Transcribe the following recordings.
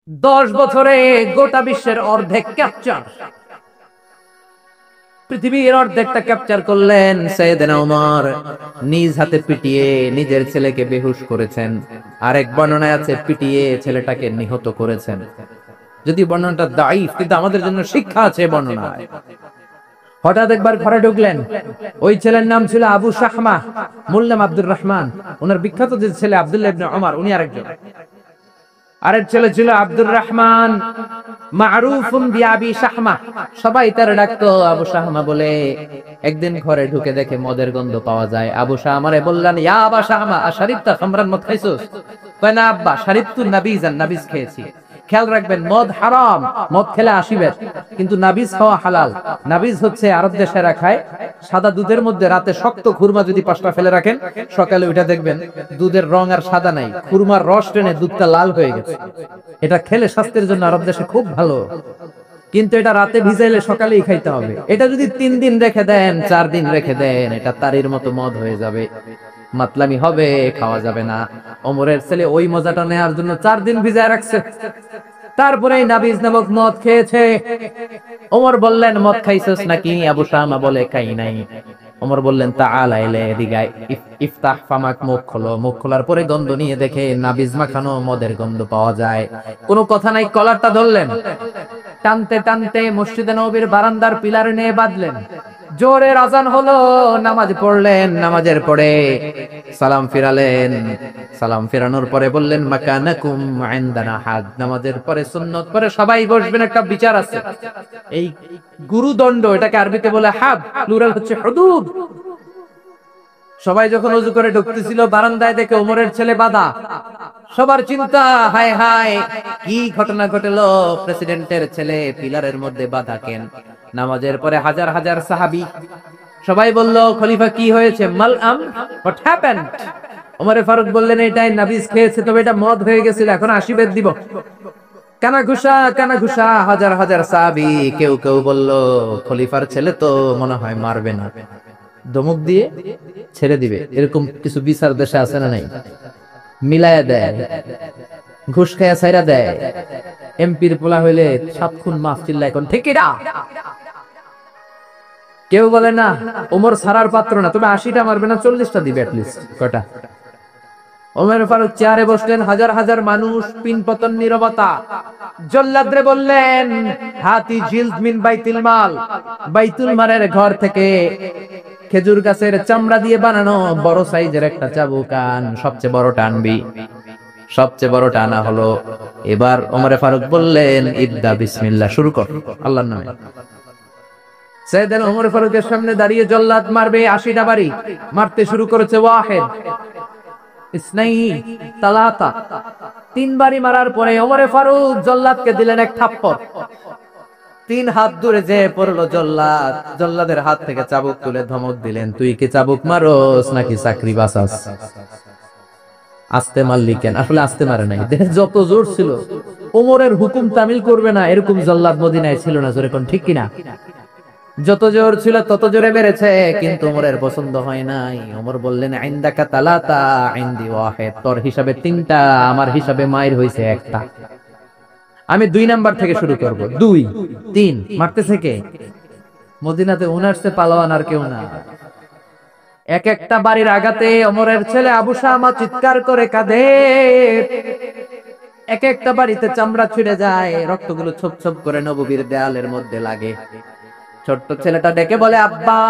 10 বছরে গোটা বিশ্বের অর্ধেক ক্যাপচার, পৃথিবীর অর্ধেকটা ক্যাপচার করলেন সাইয়েদনা ওমর। নিজ হাতে পিটিয়ে নিজের ছেলেকে বেহুশ করেছেন। আরেক বর্ণনায় আছে পিটিয়ে ছেলেটাকে নিহত করেছেন। যদি বর্ণনাটা দাঈফ, কিন্তু আমাদের জন্য শিক্ষা আছে বর্ণনায়। হঠাৎ একবার ঘরে ঢুকলেন। ওই ছেলের নাম ছিল আবু শাহমা, মূল নাম আব্দুর রহমান। ওনার বিখ্যাত যে ছেলে আব্দুল্লাহ ইবনে ওমর, উনি আরেকজন। আরেক ছেলে ছিল আব্দুর রহমান, মারুফুন বিআবি শাহমা, সবাই তার ডাকতো আবু শাহমা বলে। একদিন ঘরে ঢুকে দেখে মদের গন্ধ পাওয়া যায়। আবু শাহমারে বললেন, ইয়া আবা শাহমা আশারিবতা খামরান, মদ খাইছস? কয় না আব্বা, শারিবতু নাবিজান, নাবিজ খেয়েছি। খেয়াল রাখবেন, মদ হারাম, মদ খেলে আসিবেন, কিন্তু নাবিজ খাওয়া হালাল। নাবিজ হচ্ছে আরব দেশেরা খায়, সাদা দুধের মধ্যে রাতে শক্ত খুরমা যদি 5টা ফেলে রাখেন, সকালে ওইটা দেখবেন দুধের রং আর সাদা নাই, খুরমার রস টেনে দুধটা লাল হয়ে গেছে। এটা খেলে স্বাস্থ্যের জন্য আরব দেশে খুব ভালো, কিন্তু এটা রাতে ভিজাইলে সকালেই খাইতে হবে। এটা যদি 3 দিন রেখে দেন, 4 দিন রেখে দেন, এটা তারির মতো মদ হয়ে যাবে, মাতলামি হবে, খাওয়া যাবে না। ওমরের ছেলে ওই মজাটা নেওয়ার জন্য 4 দিন ভিজায় রাখছে, তারপরে নাবিজ নামক মদ খেয়েছে। ওমর বললেন, মদ খাইছস নাকি? আবু শামা বলে, খাই নাই। ওমর বললেন, তাআলা ইলে, এদিকে আয়, ইফতাহ ফামাক, মুখ খোলো। মুখ খোলার পরে গন্ধ নিয়ে দেখে নাবিজ মাখানো মদের গন্ধ পাওয়া যায়। কোনো কথা নাই, কলারটা ধরলেন, টানতে টানতে মসজিদে নববীর বারান্দার পিলারে নিয়ে বাঁধলেন। জোরের আজান হলো, নামাজ পড়লেন। নামাজের পরে সালাম ফিরালেন। সালাম ফিরানোর পরে বললেন, মাকানাকুম ইনদানা হাদ। নামাজের পরে সুন্নত পরে সবাই বসবেন, একটা বিচার আছে। এই গুরুদণ্ড, এটাকে আরবিতে বলে হাদ, প্লুরাল হচ্ছে হুদুদ। সবাই যখন ওযু করে ঢুকতেছিল, বারান্দায় দেখে ওমরের ছেলে বাধা। সবার চিন্তা, হায় হায়, কি ঘটনা ঘটেলো? প্রেসিডেন্টের ছেলে পিলারের মধ্যে বাধা কেন? নামাজের পরে হাজার হাজার সাহাবী সবাই বলল, খলিফা কি হয়েছে? মালআম, হোয়াট হ্যাপেন্ড? ওমর ফারুক বললেন, এটাই নাবিজ খেয়েছে, তবে এটা মদ হয়ে গেছিল, এখন 80 বেদ দিব। কানা ঘুষা, কানা ঘুষা, হাজার হাজার সাহাবী। কেউ কেউ বলল, খলিফার ছেলে তো মনে হয় মারবে না, ধমক দিয়ে ছেড়ে দিবে। এরকম কিছু বিচার দেশে আছে না নাই? মিলায়া দেয়, ঘুষ খায়া ছাইরা দেয়। এমপির পোলা হইলে 7 খুন মাফ, চিল্লায় কোন ঠিক না? কেউ বলে না, ওমর ছাড়ার পাত্র না, তুমি 80টা মারবে না, 40টা দিবে অ্যাটলিস্ট। কয়টা? ওমর ফারুক চেয়ারে বসলেন, হাজার হাজার মানুষ, পিনপতন, নীরবতা। জল্লাদরে বললেন, হাতি জিলদ মিন বাইতুল মাল, বাইতুল মালের ঘর থেকে খেজুর গাছের চামড়া দিয়ে বানানো বড় সাইজের একটা চাবুক আন, সবচেয়ে বড়টা আনবি। সবচেয়ে বড়টা আনা হলো। এবার ওমর ফারুক বললেন, ইবদা বিসমিল্লাহ, শুরু কর আল্লাহর নামে। সাইয়েদনা ওমর ফারুকের সামনে দাঁড়িয়ে জল্লাদ মারবে 80টা বাড়ি। মারতে শুরু করেছে, ওয়াহিদ, ইসনাইনি, তালাতা, 3 বাড়ি মারার পরে ওমর ফারুক জল্লাদকে দিলেন এক থাপ্পড়। 3 হাত দূরে যে পড়লো জল্লাদ। জল্লাদের হাত থেকে চাবুক তুলে ধমক দিলেন, তুই কি চাবুক মারোস নাকি চাকরি বাঁচাস? আস্তে মারলি কেন? আসলে আস্তে মারে নাই, দেহে যত জোর ছিল। ওমরের হুকুম তামিল করবে না এরকম জল্লাদ মদিনায় ছিল না, জোরে কোন ঠিক কিনা? যত জোর ছিল তত জোরে মেরেছে, কিন্তু ওমরের পছন্দ হয় নাই। ওমর বললেন, ইনদাকা তালাতা, ইনদি ওয়াহিদ, তোর হিসাবে 3টা, আমার হিসাবে মায়ের হইছে 1টা। আমি 2 নাম্বার থেকে শুরু করব। 2, 3। মারতেছে কে? মদিনাতে উনারসে পালোয়ান আর কেউ না। এক একটা বাড়ির আঘাতে ওমরের ছেলে আবু শামা চিৎকার করে কাঁদে। এক একটা বাড়িতে চামড়া ছিঁড়ে যায়, রক্তগুলো ছোপ ছোপ করে নববীর দেয়ালের মধ্যে লাগে। ছোট্ট ছেলেটা ডেকে বলে, আব্বা,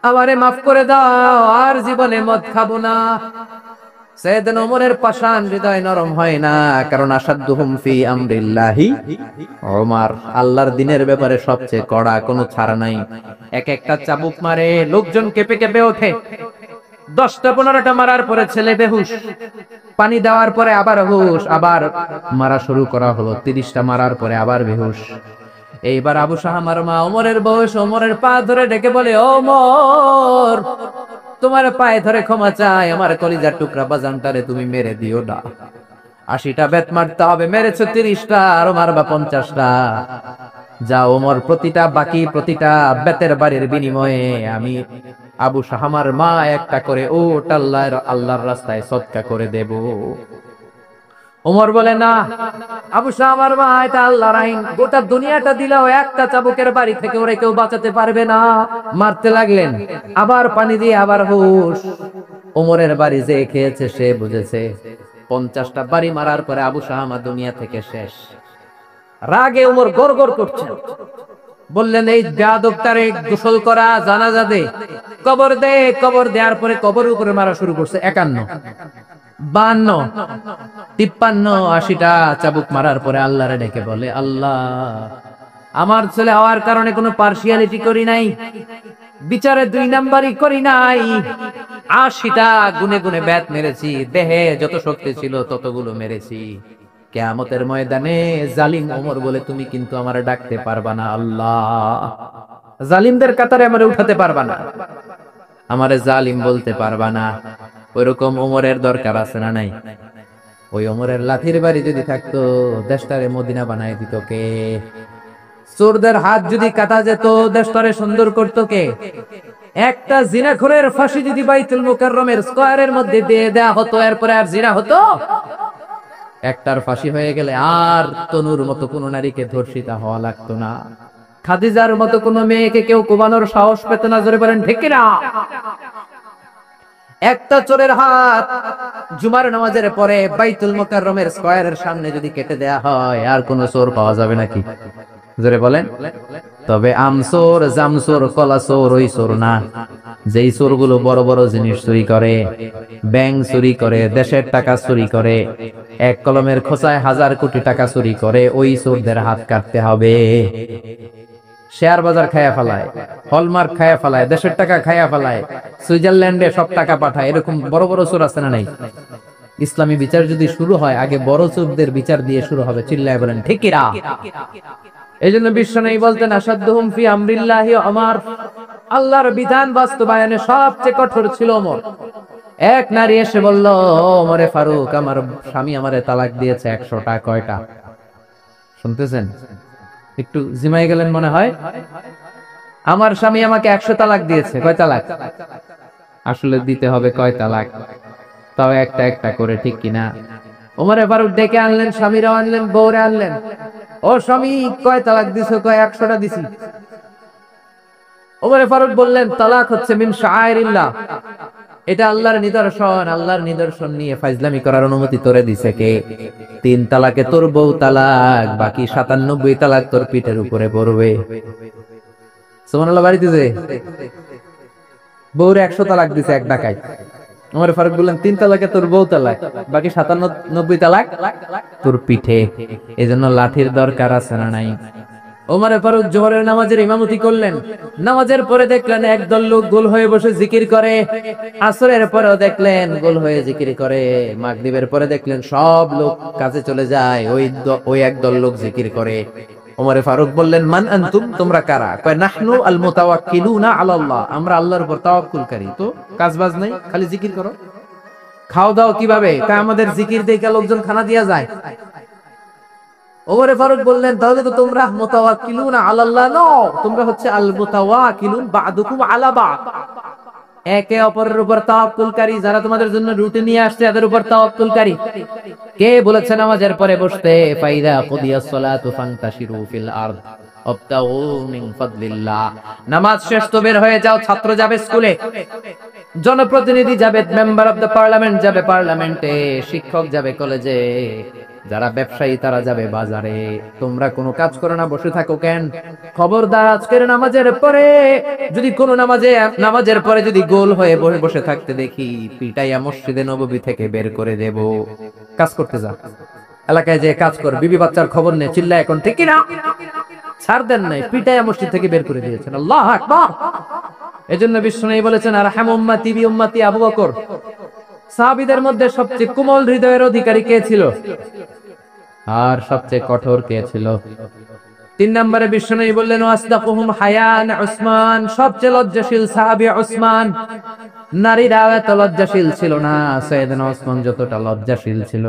আমারে মাফ করে দাও, আর জীবনে মদ খাবো না। সাইয়েদনা ওমরের পাষাণ হৃদয় নরম হয় না, কারণ আসাদুহুম ফি আমরিল্লাহি ওমর, আল্লাহর দিনের ব্যাপারে সবচেয়ে কড়া, কোনো ছাড় নাই। এক একটা চাবুক মারে, লোকজন কেঁপে কেঁপে ওঠে। 10টা 15টা মারার পরে ছেলে বেহুশ, পানি দেওয়ার পরে আবার হুশ, আবার মারা শুরু করা হলো। 30টা মারার পরে আবার বেহুশ। এইবার আবু শাহমার মা ওমরের বয়স, ওমরের পা ধরে ডেকে বলে, ওমর, তোমার পায়ে ধরে ক্ষমা চাই, আমার কলিজার টুকরা বাজানটারে তুমি মেরে দিও না। 80টা বেত মারতে হবে, মেরেছে 30টা, আরো মারবা 50টা। যা ওমর, প্রতিটা বেতের বাড়ির বিনিময়ে আমি আবু শাহমার মা একটা করে ওট আল্লাহর রাস্তায় সদকা করে দেব। ওমর বলে না, আবু শাহ আমার মা, এটা আল্লাহর আইন, গোটা দুনিয়াটা দিলেও একটা চাবুকের বাড়ি থেকে ওরে কেউ বাঁচাতে পারবে না। মারতে লাগলেন, আবার পানি দিয়ে আবার হুশ। ওমরের বাড়ি যে খেয়েছে সে বুঝেছে 50টা বাড়ি মারার পরে আবু শাহ আমার দুনিয়া থেকে শেষ। রাগে ওমর গড়গড় করছে, বললেন এই বেয়াদবটারে গোসল করা, জানাজা দে, কবর দে। কবর দেওয়ার পরে কবরের উপরে মারা শুরু করছে 51, 52, 53, 80টা চাবুক মারার পরে আল্লাহরে ডেকে বলে, আল্লাহ, আমার ছেলে হওয়ার কারণে কোনো পার্সিয়ালিটি করি নাই, বিচারে 2 নাম্বারই করি নাই, 80টা গুনে গুনে ব্যাত মেরেছি, দেহে যত শক্তি ছিল ততগুলো মেরেছি। কিয়ামতের ময়দানে জালিম ওমর বলে তুমি কিন্তু আমারে ডাকতে পারবা না, আল্লাহ জালিমদের কাতারে আমারে উঠাতে পারবা না, আমারে জালিম বলতে পারবা না। ওইরকম ওমরের দরকার আছে না নাই? ওই ওমরের লাঠির বাড়ি যদি থাকতো দেশটারে মদিনা বানায় দিত কে? চোরদের হাত যদি কাটা যেত দেশটারে সুন্দর করতো কে? একটা জিনাখোরের ফাঁসি যদি বাইতুল মুকাররমের স্কয়ারের মধ্যে দিয়ে দেয়া হতো, এরপরে আর জিনা হতো? একটার ফাঁসি হয়ে গেলে আর তনুর মতো কোন নারীকে ধর্ষিতা হওয়া লাগতো না, খাদিজার মতো কোন মেয়েকে কেউ কোবানোর সাহস পেত না। জোরে বলেন ঠিক কিনা? একটা চোরের হাত জুমার নামাজের পরে বাইতুল মুকাররমের স্কয়ারের সামনে যদি কেটে দেয়া হয়, আর কোন চোর পাওয়া যাবে নাকি? জোরে বলেন। তবে আমচোর, জামচোর, কলাচোর ওই চোর না, যেই চোরগুলো বড় বড় জিনিস চুরি করে, ব্যাংক চুরি করে, দেশের টাকা চুরি করে, এক কলমের খোঁচায় 1000 কোটি টাকা চুরি করে, ওই চোরদের হাত কাটতে হবে। শেয়ার বাজার খায়া ফেলায়, হলমার্ক খায়া ফেলায়, দেশের টাকা খায়া ফেলায়, সুইজারল্যান্ডে সব টাকা পাঠায়, এরকম বড় বড় চোর আছে না নাই? ইসলামী বিচার যদি শুরু হয় আগে বড় চোরদের বিচার দিয়ে শুরু হবে। চিল্লায় বলেন ঠিক কিনা? এই জন্য বিশ্বনবী বলতেন, আসাদুহুম ফি আমরিল্লাহি ওমর, আল্লাহর বিধান বাস্তবায়নে সবচেয়ে কঠোর ছিল ওমর। এক নারী এসে বলল, ওমরে ফারুক, আমার স্বামী আমারে তালাক দিয়েছে 100টা। কয়টা? শুনতেছেন? একটু জিমাই গেলেন মনে হয়। আমার স্বামী আমাকে 100 তালাক দিয়েছে। কয় তালাক? আসলে দিতে হবে কয় তালাক? তাও একটা একটা করে, ঠিক কিনা? ওমরে ফারুক ডেকে আনলেন, স্বামীরাও আনলেন, বউরে আনলেন। ও স্বামী, কয় তালাক দিছো? কয় 100টা দিছি। ওমরে ফারুক বললেন, তালাক হচ্ছে মিন শাআইরিল্লাহ, এটা আল্লাহর নিদর্শন। আল্লাহর নিদর্শন নিয়ে ফাইজলামি করার অনুমতি তোরে দিছে কে? 3 তালাকে তোর বউ তালাক, বাকি 97 তালাক তোর পিঠের উপরে পড়বে। সুবহানাল্লাহ। বাড়িতে যে বউরে 100 তালাক দিছে এক ডাকায়, ওমর ফারুক বললেন 3 তালাকে তোর বউ তালাক, বাকি 97 তালাক তোর পিঠে। এজন্য লাঠির দরকার আছে না নাই? ওমর ফারুক জোহরের নামাজের ইমামতি করলেন। নামাজের পরে দেখলেন একদল লোক গোল হয়ে বসে জিকির করে, আসরের পরেও দেখলেন গোল হয়ে জিকির করে, মাগরিবের পরে দেখলেন সব লোক কাজে চলে যায়, ওই একদল লোক জিকির করে। ওমর ফারুক বললেন, মান আনতুম, তোমরা কারা? কয় নাহনু আল মুতাওয়াক্কিলুনা আলাল্লাহ, আমরা আল্লাহর উপর তাওয়াক্কুলকারী। তো কাজ বাজ নাই, খালি জিকির করো। খাও দাও কিভাবে? তা আমাদের জিকির দেখে লোকজন খানা দিয়া যায়। ওমর ফারুক বললেন, তাহলে তো তোমরা মুতাওয়াক্কিলুনা আলাল্লাহ নও, তোমরা হচ্ছে আল মুতাওয়াক্কিলুন বা'দুকুম আলা বা'দ, একে অপরের উপর তাওয়াক্কুলকারী। যারা তোমাদের জন্য রুটি নিয়ে আসছে এদের উপর তাওয়াক্কুলকারী। কে বলেছে নামাজের পরে বসতে? ফাইদা কুদিয়াস সালাতু ফান্তাশিরু ফিল আরদ ওয়াবতাগু মিন ফাদলিল্লাহ। নামাজ শেষ তো বের হয়ে যাও। ছাত্র যাবে স্কুলে, জনপ্রতিনিধি যাবে, মেম্বার অফ দ্য পার্লামেন্ট যাবে পার্লামেন্টে, শিক্ষক যাবে কলেজে, যারা ব্যবসায়ী তারা যাবে বাজারে। তোমরা কোনো কাজ করো না, বসে থাকো কেন? খবরদার, আজকের নামাজের পরে যদি কোনো নামাজের পরে যদি গোল হয়ে বসে থাকতে দেখি, পিটাইয়া মসজিদে নববী থেকে বের করে দেব। কাজ করতে যা, এলাকায় যে কাজ কর, বিবি বাচ্চার খবর নে, চিল্লা এখন ঠিক কিনা? ছাড় দেন নাই, পিটাইয়া মসজিদ থেকে বের করে দিয়েছেন। আল্লাহু আকবার। এজন্য বিশ্বনবী বলেছেন, আরহাম উম্মতি বি উম্মতি আবু বকর। সাহাবীদের মধ্যে সবচেয়ে কোমল হৃদয়ের অধিকারী কে ছিল? আর সবচেয়ে কঠোর কে ছিল? 3 নম্বরে বিশ্বনবী বললেন, ওয়াসদাকুহুম হায়ান উসমান, সবচেয়ে লজ্জাশীল সাহাবী উসমান। নারীরা এত লজ্জাশীল ছিল না সাইয়েদনা উসমান যতটা লজ্জাশীল ছিল।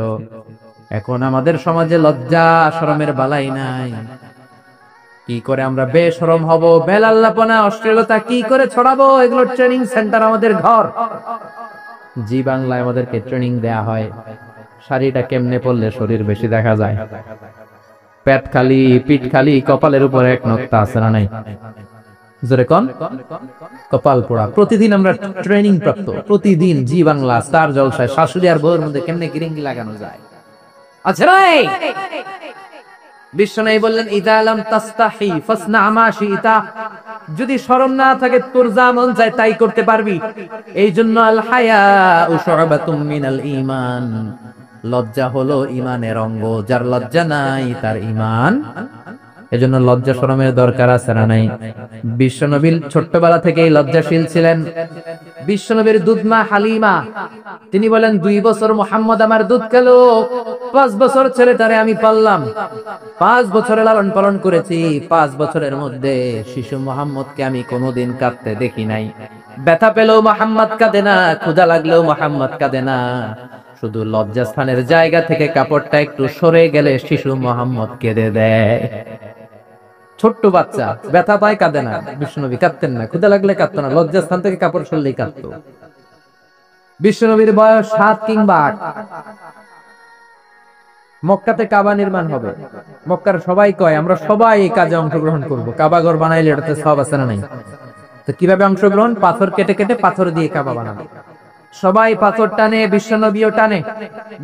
এখন আমাদের সমাজে লজ্জা শরমের বালাই নাই। কি করে আমরা বেশরম হব, বেলাল্লাপনা, অশ্লীলতা কি করে ছড়াবো, এগুলোর ট্রেনিং সেন্টার আমাদের ঘর। জি বাংলায় আমাদেরকে ট্রেনিং দেয়া হয়। শাড়িটা কেমনে পরলে শরীর বেশি দেখা যায়, পেট খালি, পিঠ খালি, কপালের উপরে এক নক্তা আছে না নাই? জোরে কোন? কপাল পোড়া। প্রতিদিন আমরা ট্রেনিং প্রাপ্ত, প্রতিদিন জি বাংলা, স্টার জলসায় শাশুড়ি আর বউর মধ্যে কেমনে গিরিঙ্গি লাগানো যায়। আচ্ছা নাই বিশ্বনবী বললেন, ইদা লাম তাস্তাহি ফাসনা মা শিতা, যদি শরম না থাকে তোর যা মন চায় তাই করতে পারবি। এই জন্য আল হায়া শুআবাতুম মিনাল ঈমান, লজ্জা হলো ঈমানের অঙ্গ, যার লজ্জা নাই তার ঈমান। এজন্য লজ্জা শরমের দরকার আছে না নাই? বিশ্বনবী ছোট্টবেলা থেকেই লজ্জাশীল ছিলেন। বিশ্বনবীর দুধমা হালিমা তিনি বলেন, 2 বছর মুহাম্মদ আমার দুধ খেলো, 5 বছর ছেলেটারে আমি পাললাম, 5 বছরে লালন পালন করেছি, 5 বছরের মধ্যে শিশু মুহাম্মদকে আমি কোনোদিন কাঁদতে দেখি নাই। ব্যথা পেলেও মুহাম্মদ কাঁদে না, ক্ষুধা লাগলেও মুহাম্মদ কাঁদে না, শুধু লজ্জাস্থানের জায়গা থেকে কাপড়টা একটু সরে গেলে শিশু মুহাম্মদ কেঁদে দেয়। ছোট্ট বাচ্চা ব্যথা পায়, কাঁদে না। বিশ্বনবী কাঁদতেন না, ক্ষুধা লাগলে কাঁদতো না, লজ্জাস্থান থেকে কাপড় সরলেই কাঁদতো। বিশ্বনবীর বয়স 7 কিংবা 8। মক্কাতে কাবা নির্মাণ হবে। মক্কার সবাই কয় আমরা সবাই এই কাজে অংশগ্রহণ করব, কাবা ঘর বানাইলে এটাতে সব আছে না নাই? তো কিভাবে অংশগ্রহণ? পাথর কেটে কেটে পাথর দিয়ে কাবা বানাবে। সবাই পাথর টানে, বিশ্বনবীও টানে।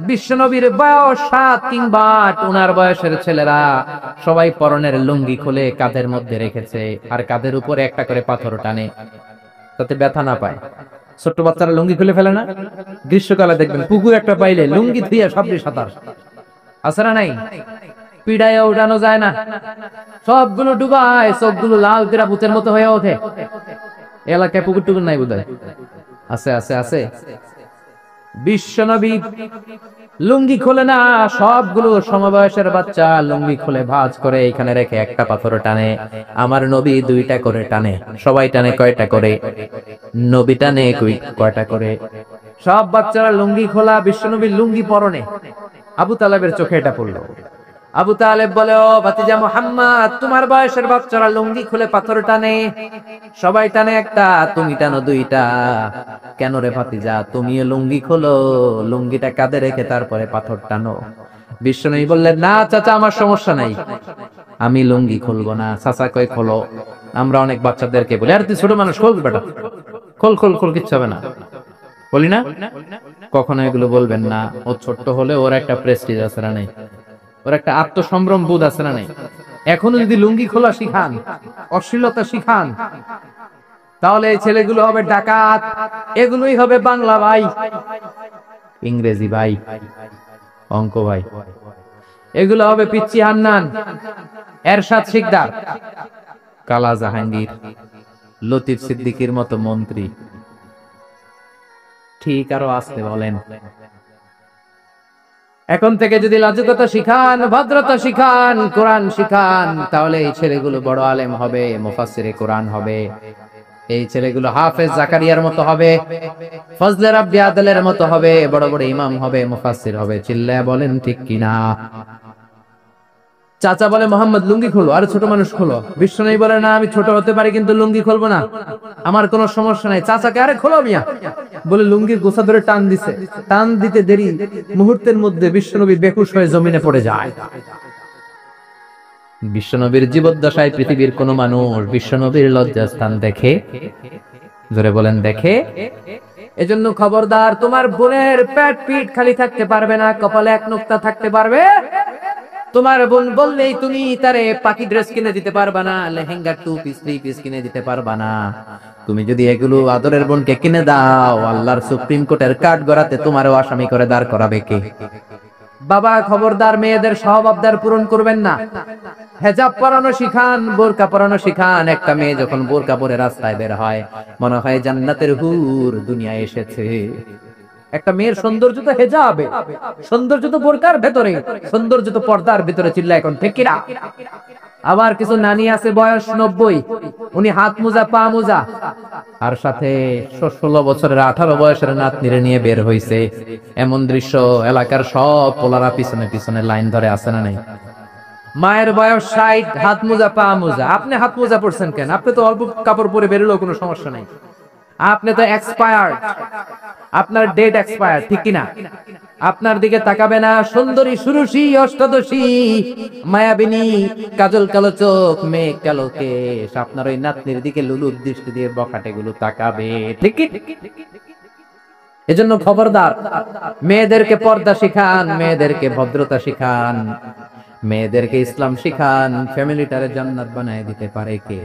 বিশ্বনবীর বয়স 7 কিংবা 8, ওনার বয়সের ছেলেরা সবাই পরনের লুঙ্গি খুলে কাঁধের মধ্যে রেখেছে, আর কাঁধের উপরে একটা করে পাথর টানে যাতে ব্যথা না পায়। ছোট্ট বাচ্চারা লুঙ্গি খুলে ফেলে না? গ্রীষ্মকালে দেখবেন পুকুর একটা পাইলে লুঙ্গি ধুইয়া সবরি সাঁতার, আছে না নাই? পিড়ায় উঠানো যায় না, সবগুলো ডুবায়, সবগুলো লাল তেরা ভূতের মতো হয়ে ওঠে। এলাকায় পুকুর টুকুর নাই বোধহয়, আছে আছে আছে। বিশ্বনবী লুঙ্গি খোলে না, সবগুলো সমবয়সের বাচ্চা লুঙ্গি খুলে ভাঁজ করে এখানে রেখে একটা পাথর টানে। আমার নবী 2টা করে টানে। সবাই টানে কয়টা করে? নবী টানে কয়টা করে? সব বাচ্চারা লুঙ্গি খোলা, বিশ্বনবীর লুঙ্গি পরনে। আবু তালেবের চোখে এটা পড়লো। আবু তালেব বলে, ও ভাতিজা মুহাম্মদ, তোমার বয়সের বাচ্চারা লুঙ্গি খুলে পাথর টানে, সবাই টানে একটা, তুমি টানো 2টা, কেন রে ভাতিজা? তুমিও লুঙ্গি খোলো, লুঙ্গিটা কাঁধে রেখে তারপরে পাথর টানো। বিশ্বনবী বললেন, না চাচা, আমার সমস্যা নাই, আমি লুঙ্গি খুলবো না। চাচা কই খোলো। আমরা অনেক বাচ্চাদেরকে বলি, আরে তুই ছোট মানুষ, খোল বেটা, খোল খোল খোল, কিচ্ছু হবে না, বলি না? কখনো এগুলো বলবেন না। ও ছোট্ট হলে ওর একটা প্রেস্টিজ আছে না নাই? ওর একটা আত্মসম্ভ্রম বোধ আছে না নাই? এখনো যদি লুঙ্গি খোলা শিখান, অশ্লীলতা শিখান, তাহলে এই ছেলেগুলো হবে ডাকাত, এগুলোই হবে বাংলা ভাই, ইংরেজি ভাই, অঙ্ক ভাই, এগুলো হবে পিচ্চি হান্নান, এরশাদ শিকদার, কালা জাহাঙ্গীর, লতিফ সিদ্দিকীর মতো মন্ত্রী। ঠিক আরো আসতে বলেন। এখন থেকে যদি লাজুকতা শিখান, ভদ্রতা শিখান, কোরআন শিখান, তাহলে এই ছেলেগুলো বড় আলেম হবে, মুফাসসিরে কোরআন হবে। এই ছেলেগুলো হাফেজ জাকারিয়ার মতো হবে, ফজলে রাব্বি আদলের মতো হবে, বড় বড় ইমাম হবে, মুফাসসির হবে। চিল্লায়া বলেন ঠিক কিনা? চাচা বলে, মোহাম্মদ লুঙ্গি খোলো। আরে ছোট মানুষ খোলো। বিশ্বনবী বলে, না আমি ছোট হতে পারি কিন্তু লুঙ্গি খুলবো না, আমার কোনো সমস্যা নাই। চাচাকে, আরে খোলো মিয়া, বলে লুঙ্গির গোছা ধরে টান দিছে। টান দিতে দেরি, মুহূর্তের মধ্যে বিশ্বনবী বেহুশ হয়ে জমিনে পড়ে যায়। বিশ্বনবীর জীবদ্দশায় পৃথিবীর কোন মানুষ বিশ্বনবীর লজ্জাস্থান দেখে? জোরে বলেন, দেখে? এজন্য খবরদার, তোমার বোনের পেট পিঠ খালি থাকতে পারবে না, কপালে এক নোক্তা থাকতে পারবে। তোমার বোন বললেই তুমি তারে পাকি ড্রেস কিনে দিতে পারবা না, লেহেঙ্গা 2 পিস 3 পিস কিনে দিতে পারবা না। তুমি যদি এগুলো আদরের বোনকে কিনে দাও, আল্লাহর সুপ্রিম কোর্টের কাঠ গড়াতে তোমারও আসামি করে দাঁড় করাবে কে? বাবা খবরদার, মেয়েদের সব আবদার পূরণ করবেন না। হেজাব পরানো শিখান, বোরকা পরানো শিখান। একটা মেয়ে যখন বোরকা পরে রাস্তায় বের হয়, মনে হয় জান্নাতের হুর দুনিয়ায় এসেছে। একটা মেয়ের সৌন্দর্য তো হেজাবে, সৌন্দর্য তো বোরকার ভেতরে, সৌন্দর্য তো পর্দার ভিতরে। চিল্লা এখন ঠিক কিনা? আবার কিছু নানি আছে বয়স 90, উনি হাত মোজা পা মোজা, আর সাথে 16 বছরের 18 বয়সের নাতনিরে নিয়ে বের হইছে। এমন দৃশ্য এলাকার সব পোলারা পিছনে পিছনে লাইন ধরে, আছে না নাই? মায়ের বয়স 60, হাত মোজা পা মোজা। আপনি হাত মোজা পরছেন কেন? আপনি তো অল্প কাপড় পরে বেরোলেও কোনো সমস্যা নাই। আপনি তো এক্সপায়ার্ড, আপনার ডেট এক্সপায়ার, ঠিক কিনা? আপনার দিকে তাকাবে না সুন্দরী সুরুষী অষ্টাদশী মায়াবিনী কাজল কালো চোখ মেঘ কালো কেশ আপনার ওই নাতনির দিকে লুলুর দৃষ্টি দিয়ে বখাটে গুলো তাকাবে, ঠিক কি? এজন্য খবরদার, মেয়েদেরকে পর্দা শিখান, মেয়েদেরকে ভদ্রতা শিখান, মেয়েদেরকে ইসলাম শিখান। ফ্যামিলিটারে জান্নাত বানায় দিতে পারে কে?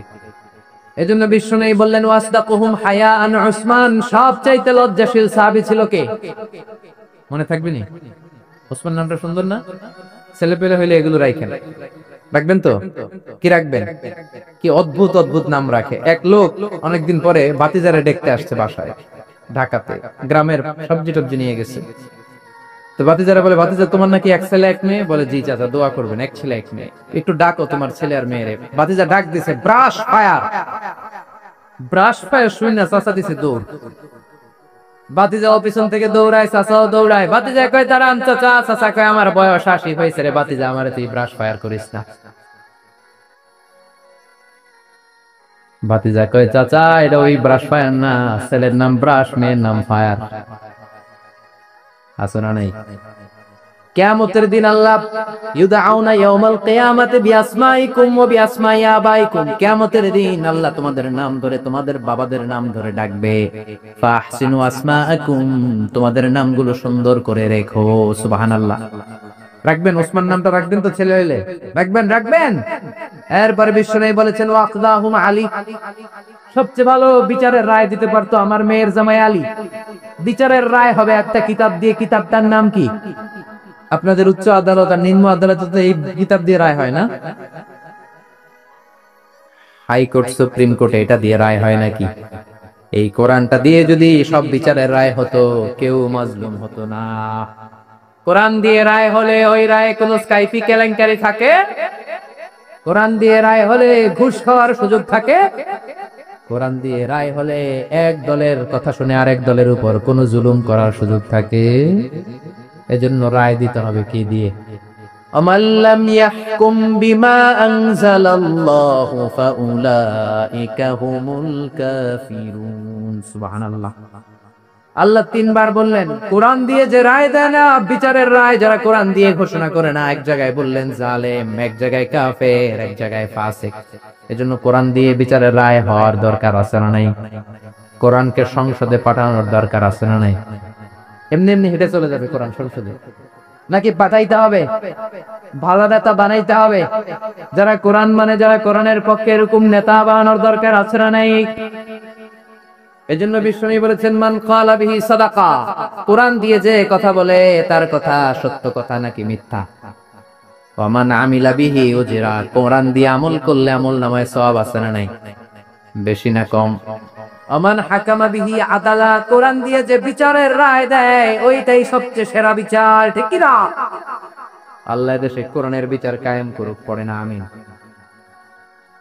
এজন্য বিশ্বনবী বললেন ওয়াসদাকুহুম হায়াআন উসমান, সবচাইতে লজ্জাশীল সাহাবী ছিল কে? মনে থাকবে নি? ওসমান নামটা সুন্দর না? ছেলে পেলে হইলে এগুলো রাখেন, রাখবেন তো? কি রাখবেন? কি অদ্ভুত অদ্ভুত নাম রাখে। এক লোক অনেকদিন পরে ভাতিজারে দেখতে আসছে বাসায়, ঢাকাতে, গ্রামের সবজি টবজি নিয়ে গেছে। তো ভাতিজারা বলে, ভাতিজা তোমার নাকি এক ছেলে এক মেয়ে? বলে জি চাচা, দোয়া করবেন, এক ছেলে এক মেয়ে, একটু ডাকো তোমার ছেলে আর মেয়েরে। ভাতিজা ডাক দিছে, ব্রাশ ফায়ার। ব্রাশ ফায়ার শুনে না চাচা দিছে দৌড়। ভাতিজাও পিছন থেকে দৌড়ায়, চাচাও দৌড়ায়। ভাতিজা কয় দাঁড়ান চাচা, চাচা কয় আমার বয়স ৮০ হয়েছে রে ভাতিজা, আমার তুই ব্রাশ ফায়ার করিস না। ভাতিজা কয় চাচা এটা ওই ব্রাশ ফায়ার না, ছেলের নাম ব্রাশ, মেয়ের নাম ফায়ার। আসনা নাই? কিয়ামতের দিন আল্লাহ ইউদাউনা ইয়াউমাল কিয়ামাতি বিআসমাইকুম ওয়া বিআসমাই আবাইকুম, কিয়ামতের দিন আল্লাহ তোমাদের নাম ধরে, তোমাদের বাবাদের নাম ধরে ডাকবে। ফাহসিনু আসমাআকুম, তোমাদের নামগুলো সুন্দর করে রেখো। সুবহানাল্লাহ। রাখবেন ওসমান নামটা, রাখবেন তো ছেলে হইলে? রাখবেন, রাখবেন। এরপরে বিশ্বনবী বলেছেন ওয়াকদাহুম আলী, সবচেয়ে ভালো বিচারের রায় দিতে পারতো আমার মেয়ের জামাই আলী। বিচারের রায় হবে একটা কিতাব দিয়ে, কিতাবটার নাম কি? আপনাদের উচ্চ আদালত আর নিম্ন আদালতে তো এই কিতাব দিয়ে রায় হয় না? হাইকোর্ট, সুপ্রিম কোর্টে এটা দিয়ে রায় হয় নাকি? এই কোরআনটা দিয়ে যদি সব বিচারের রায় হতো, কেউ মাজলুম হতো না। কোরআন দিয়ে রায় হলে ওই রায়ে কোনো স্কাইপি কেলেঙ্কারি থাকে? কোরআন দিয়ে রায় হলে ঘুষ খাওয়ার সুযোগ থাকে? কোরআন দিয়ে রায় হলে এক দলের কথা শুনে আরেক দলের উপর কোনো জুলুম করার সুযোগ থাকে? এজন্য রায় দিতে হবে কি দিয়ে? আমাল্লাম ইয়াহকুম বিমা আনজালাল্লাহু ফাউলাইকা হুমুল কাফিরুন। সুবহানাল্লাহ। আল্লাহ তিনবার বললেন কোরআন দিয়ে যে রায় দেয় না, বিচারের রায় যারা কোরআন দিয়ে ঘোষণা করে না, এক জায়গায় বললেন জালেম, এক জায়গায় কাফের, এক জায়গায় ফাসিক। এজন্য কোরআন দিয়ে বিচারের রায় হওয়ার দরকার আছে না নাই? কোরআনকে সংসদে পাঠানোর দরকার আছে না নাই? এমনি এমনি হেঁটে চলে যাবে কোরআন সংসদে? নাকি পাঠাইতে হবে? ভালো নেতা বানাইতে হবে। যারা কোরআন মানে, যারা কোরআনের পক্ষে, এরকম নেতা বানানোর দরকার আছে না নাই? এজন্য বিশ্বনবী বলেছেন মান ক্বালা বিহি সাদাকা, কোরআন দিয়ে যে কথা বলে তার কথা সত্য কথা নাকি মিথ্যা। ওয়া মান আমিলা বিহি উজরা, কোরআন দিয়ে আমল করলে আমলনামায় সওয়াব আছে না নাই? বেশি না কম? আমান হাকামা বিহি আদালা, কোরআন দিয়ে যে বিচারের রায় দেয় ওইটাই সবচেয়ে সেরা বিচার, ঠিক কি না? আল্লাহ দেশে কোরআনের বিচার কায়েম করুক, পড়ে না আমিন।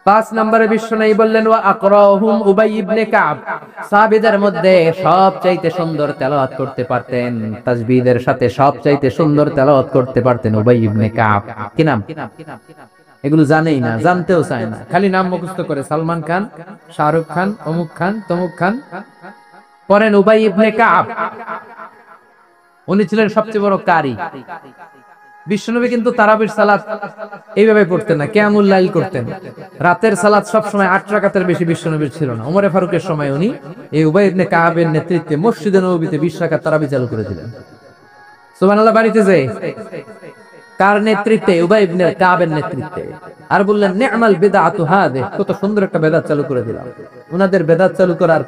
৫ নম্বরে বিশ্বনবী বললেন ওয়া আকরাহুম উবাই ইবনে কাব, সাহাবীদের মধ্যে সবচাইতে সুন্দর তেলাওয়াত করতে পারতেন, তাসবিহের সাথে সবচাইতে সুন্দর তেলাওয়াত করতে পারতেন উবাই ইবনে কাব। কি নাম? এগুলো জানেই না, জানতেও চায় না, খালি নাম মুখস্থ করে। সালমান খান, শাহরুখ খান, অমুক খান, তমুক খান। পড়েন উবাই ইবনে কাব। উনি ছিলেন সবচেয়ে বড় কারি। বিশ্বনবী কিন্তু তারাবির সালাত এইভাবে পড়তেন না, কিয়ামুল লাইল করতেন। রাতের সালাত সব সময় ৮ রাকাতের বেশি বিশ্বনবীর ছিল না। ওমরে ফারুকের সময় উনি এই উবাই ইবনে কাবের নেতৃত্বে মসজিদে নববীতে ২০ রাকাত তারাবি চালু করে দিলেন। সুবহানাল্লাহ। বাড়িতে যে কার নেতৃত্বে? উবাই ইবনে কাবের নেতৃত্বে। আর বললেন নি'মাল বিদআতু হাযিহি, কত সুন্দর একটা বেদাত চালু করে দিলাম। উনাদের বেদাত চালু করার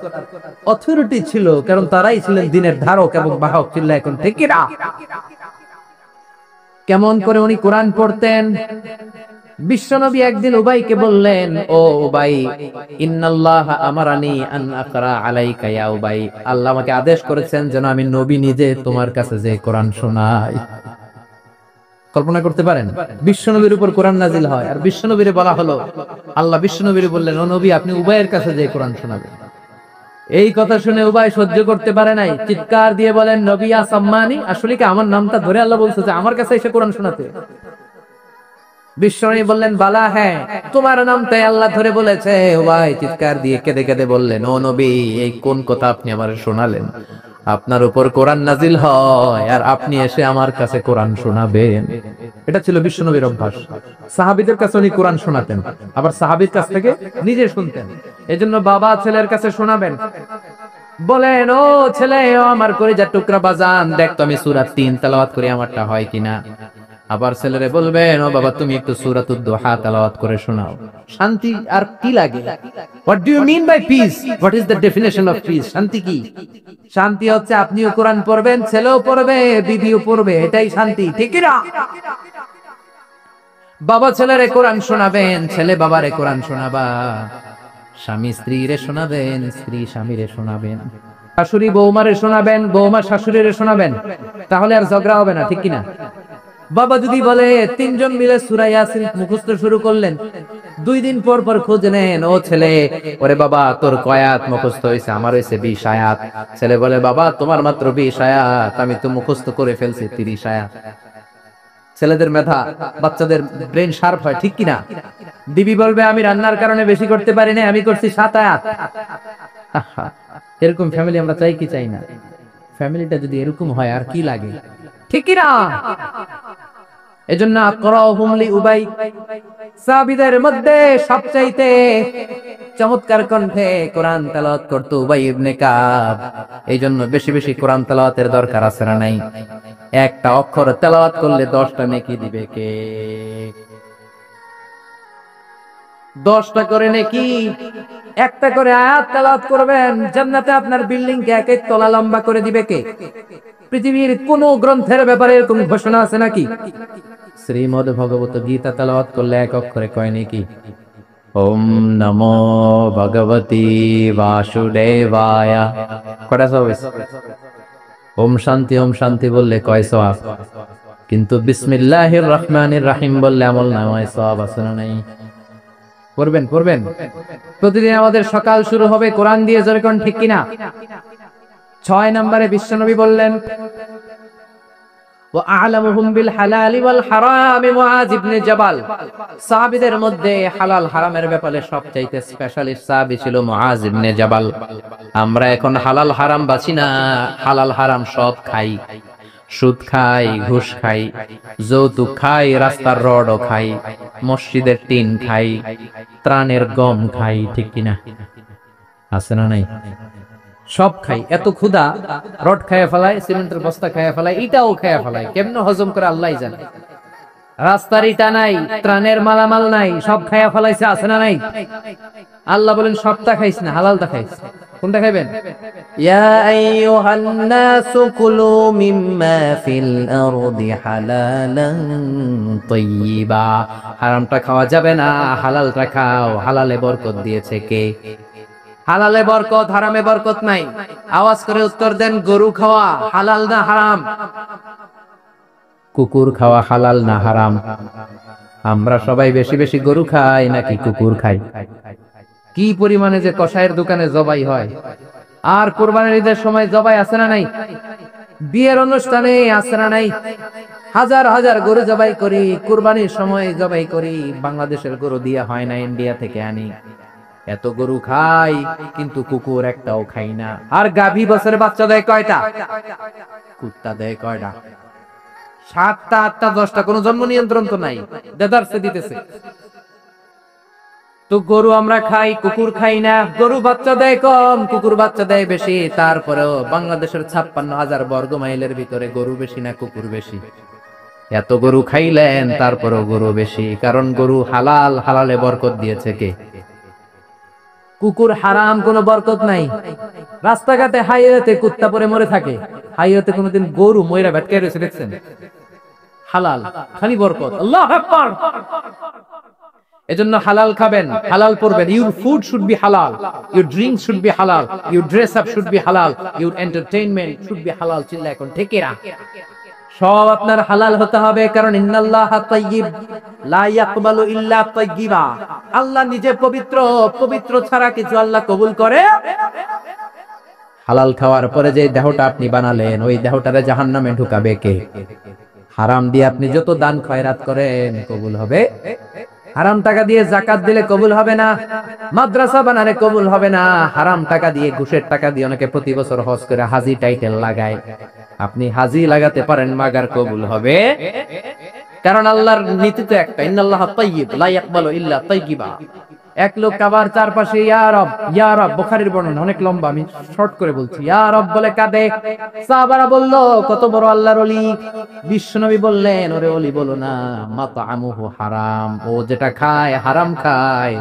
অথরিটি ছিল, কারণ তারাই ছিলেন দ্বীনের ধারক এবং বাহক। ছিল এখন ঠিক কি না? কেমন করে উনি কোরআন পড়তেন? বিশ্বনবী একদিন উবাইকে বললেন, ও উবাই, ইন্নাল্লাহা আমারানি আন আকরা আলাইকা ইয়া উবাই, আল্লাহ আমাকে আদেশ করেছেন যেন আমি নবী নিজে তোমার কাছে যে কোরআন শোনাই। কল্পনা করতে পারেন? বিশ্বনবীর উপর কোরআন নাজিল হয়, আর বিশ্বনবীরে বলা হলো, আল্লাহ বিশ্বনবীরে বললেন, ও নবী আপনি উবাইয়ের কাছে যে কোরআন শোনাবেন। এই কথা শুনে উবাই সহ্য করতে পারে নাই, চিৎকার দিয়ে বলেন, নবী আসাম্মানি, আসলে কি আমার নামটা ধরে আল্লাহ বলছে যে আমার কাছে এসে কোরআন শোনাতে? বিশ্বনবী বললেন, বালা, হ্যাঁ, তোমার নামটাই আল্লাহ ধরে বলেছে। ওবাই চিৎকার দিয়ে কেঁদে কেঁদে বললেন, ও নবী, এই কোন কথা আপনি আমার শোনালেন? আপনার উপর কোরআন নাজিল হয় আর আপনি এসে আমার কাছে কোরআন শোনাবেন। এটা ছিল বিশ্বনবীর অভ্যাস। সাহাবীদের কাছে উনি কোরআন শোনাতেন, আবার সাহাবীর কাছ থেকে নিজে শুনতেন। এজন্য বাবা ছেলের কাছে শোনাবেন, বলেন, ও ছেলে, ও আমার কলিজার টুকরা বাজান, দেখ তো আমি সূরা 3 তেলাওয়াত করি, আমারটা হয় কিনা। আবার ছেলেরে বলবেন, ও বাবা, তুমি একটু সূরাতুদ দুহা তেলাওয়াত করে শোনাও। শান্তি আর কি লাগে? What do you mean by peace? What is the definition of peace? শান্তি কি? শান্তি হচ্ছে আপনিও কোরআন পড়বেন, ছেলেও পড়বে, বিবিও পড়বে, এটাই শান্তি, ঠিক কি না? বাবা ছেলেরে কোরআন শোনাবেন, ছেলে বাবারে কোরআন শোনাবা, স্বামী স্ত্রীরে শোনাবেন, স্ত্রী স্বামীরে শোনাবেন, শাশুড়ি বৌমারে শোনাবেন, বৌমা শাশুড়িরে শোনাবেন, তাহলে আর ঝগড়া হবে না, ঠিক কিনা? বাবা যদি বলে, তিনজন মিলে সূরা ইয়াসিন মুখস্থ শুরু করলেন, 2 দিন পর পর খোঁজ নেন, ও ছেলে, ওরে বাবা, তোর কয় আয়াত মুখস্থ হয়েছে? আমার হয়েছে 20 আয়াত। ছেলে বলে, বাবা, তোমার মাত্র 20 আয়াত, আমি তো মুখস্থ করে ফেলছি 30 আয়াত। ছেলেদের মেধা, বাচ্চাদের ব্রেন শার্প হয়, ঠিক কিনা? বিবি বলবে, আমি রান্নার কারণে বেশি করতে পারি না, আমি করছি 7 আয়াত। এরকম ফ্যামিলি আমরা চাই কি চাই না? ফ্যামিলিটা যদি এরকম হয় আর কি লাগে, ঠিক কিনা? এজন্য আকরাহুম লিউবাই, সাহাবীদের মধ্যে সবচাইতে চমৎকার কণ্ঠে কোরআন তেলাওয়াত করত উবাই ইবনে কাব। এইজন্য বেশি বেশি কোরআন তেলাওয়াতের দরকার আছে না নাই? একটা অক্ষর তেলাওয়াত করলে 10টা নেকি দিবে কে? 10টা করে নেকি। একটা করে আয়াত তেলাওয়াত করবেন, জান্নাতে আপনার বিল্ডিং কে 1 তলা লম্বা করে দিবে কে? পৃথিবীর কোন গ্রন্থের ব্যাপারে এরকম ঘোষণা আছে নাকি? শ্রীমদ্ ভগবত গীতা তেলাওয়াত করলে 1 অক্ষরে কয় নেকি? ওম নমো ভগবতি বাসুদেবায়, কয়টা সওয়াব? ওম শান্তি বললে কয় সওয়াব? কিন্তু বিসমিল্লাহির রহমানির রহিম বললে আমল নামায় সওয়াব আছে না নাই? পড়বেন। প্রতিদিন আমাদের সকাল শুরু হবে কোরআন দিয়ে, যেরকম, ঠিক কিনা? 6 নম্বরে বিশ্বনবী বললেন, ওয়া আ'লামুহুম বিল হালালি ওয়াল হারামি মুআয ইবনে জাবাল। সাহাবীদের মধ্যে হালাল হারামের ব্যাপারে সবচাইতে স্পেশালিস্ট সাহাবী ছিল মুআয ইবনে জাবাল। আমরা এখন হালাল হারাম বাছি না, হালাল হারাম সব খাই। সুদ খাই, ঘুষ খাই, যৌতুক খাই, রাস্তার রডও খাই, মসজিদের টিন খাই, ত্রাণের গম খাই, ঠিক কিনা? আছে না নাই? সব খাই। এত ক্ষুধা, রড খাইয়া ফেলায়, সিমেন্টের বস্তা খাইয়া ফেলায়, এটাও খাইয়া ফেলায়, কেমনে হজম করে আল্লাহই জানে। রাস্তার ইটা নাই, ত্রাণের মালামাল নাই, সব খাইয়া ফেলাইছে, আছে না নাই? আল্লাহ বলেন, সবটা খাইস না, হালালটা খাইস। কোনটা খাইবেন? ইয়া আইয়ুহান নাসু কুলু মিম্মা ফিল আরদি হালালান তাইয়্যিবা। হারামটা খাওয়া যাবে না, হালালটা খাও। হালালে বরকত দিয়েছে কে? হালালে বরকত, হারামে বরকত নাই। আওয়াজ করে উত্তর দেন, গরু খাওয়া হালাল না হারাম? কুকুর খাওয়া হালাল না হারাম? আমরা সবাই বেশি বেশি গরু খাই নাকি কুকুর খাই? কি পরিমাণে যে কসাইয়ের দোকানে জবাই হয়। আর কুরবানির ঈদের সময় জবাই আছে না নাই? বিয়ের অনুষ্ঠানে আছে না নাই? হাজার হাজার গরু জবাই করি, কুরবানির সময় জবাই করি। বাংলাদেশের গরু দিয়া হয় না, ইন্ডিয়া থেকে আনি। এত গরু খাই, কিন্তু কুকুর একটাও খাই না। আর গাভী বছরে বাচ্চা দেয় কয়টা? কুত্তা দেয় কয়টা? 7টা, 8টা, 10টা, কোনো জন্ম নিয়ন্ত্রণ তো নাই, দেদারসে দিতেছে। তো গরু আমরা খাই, কুকুর খাই না। গরু বাচ্চা দেয় কম, কুকুর বাচ্চা দেয় বেশি। তারপরেও বাংলাদেশের 56,000 বর্গ মাইলের ভিতরে গরু বেশি না কুকুর বেশি? এত গরু খাইলেন, তারপরেও গরু বেশি। কারণ গরু হালাল, হালালে বরকত দিয়েছে কে? কুকুর হারাম, কোনো বরকত নাই। রাস্তাঘাটে হাইওয়েতে কুত্তা পরে মরে থাকে, হাইওয়েতে কোনোদিন গরু ময়রা ভেটকে রয়েছে দেখছেন? হালাল, খালি বরকত। আল্লাহু আকবার। এজন্য হালাল খাবেন, হালাল পড়বেন। ইউর ফুড শুড বি হালাল, ইউর ড্রিঙ্ক শুড বি হালাল, your dress up should be হালাল, ইউর এন্টারটেইনমেন্ট শুড বি হালাল। চিল্লা এখন ঠিক না? সব আপনার হালাল হতে হবে, কারণ ইন্নাল্লাহা তাইয়্যিব লা ইয়াকবালু ইল্লা তাইয়্যিবা। আল্লাহ নিজে পবিত্র, পবিত্র ছাড়া কিছু আল্লাহ কবুল করে। হালাল খাওয়ার পরে যে দেহটা আপনি বানালেন, ওই দেহটারে জাহান্নামে ঢুকাবে কে? হারাম দিয়ে আপনি যত দান খয়রাত করেন কবুল হবে, হারাম টাকা দিয়ে যাকাত দিলে কবুল হবে না, মাদ্রাসা বানালে কবুল হবে না। হারাম টাকা দিয়ে, ঘুষের টাকা দিয়ে অনেকে প্রতি বছর হজ করে হাজি টাইটেল লাগায়। আপনি হাজি লাগাতে পারেন, মাগার কবুল হবে, কারণ আল্লাহর নীতি তো একটা, ইন্নাল্লাহা তাইয়্যিব লা ইয়াকবালু ইল্লা তাইয়্যিবা। এক লোক কাবার চারপাশে ইয়া রব ইয়া রব, বুখারীর বর্ণনা অনেক লম্বা, আমি শর্ট করে বলছি। ইয়া রব বলে কাঁদে। সাহাবারা বলল কত বড় আল্লাহর ওলি। বিশ্বনবী বললেন, ওরে ওলি বলো না, মাতআমুহু হারাম, ও যেটা খায় হারাম খায়,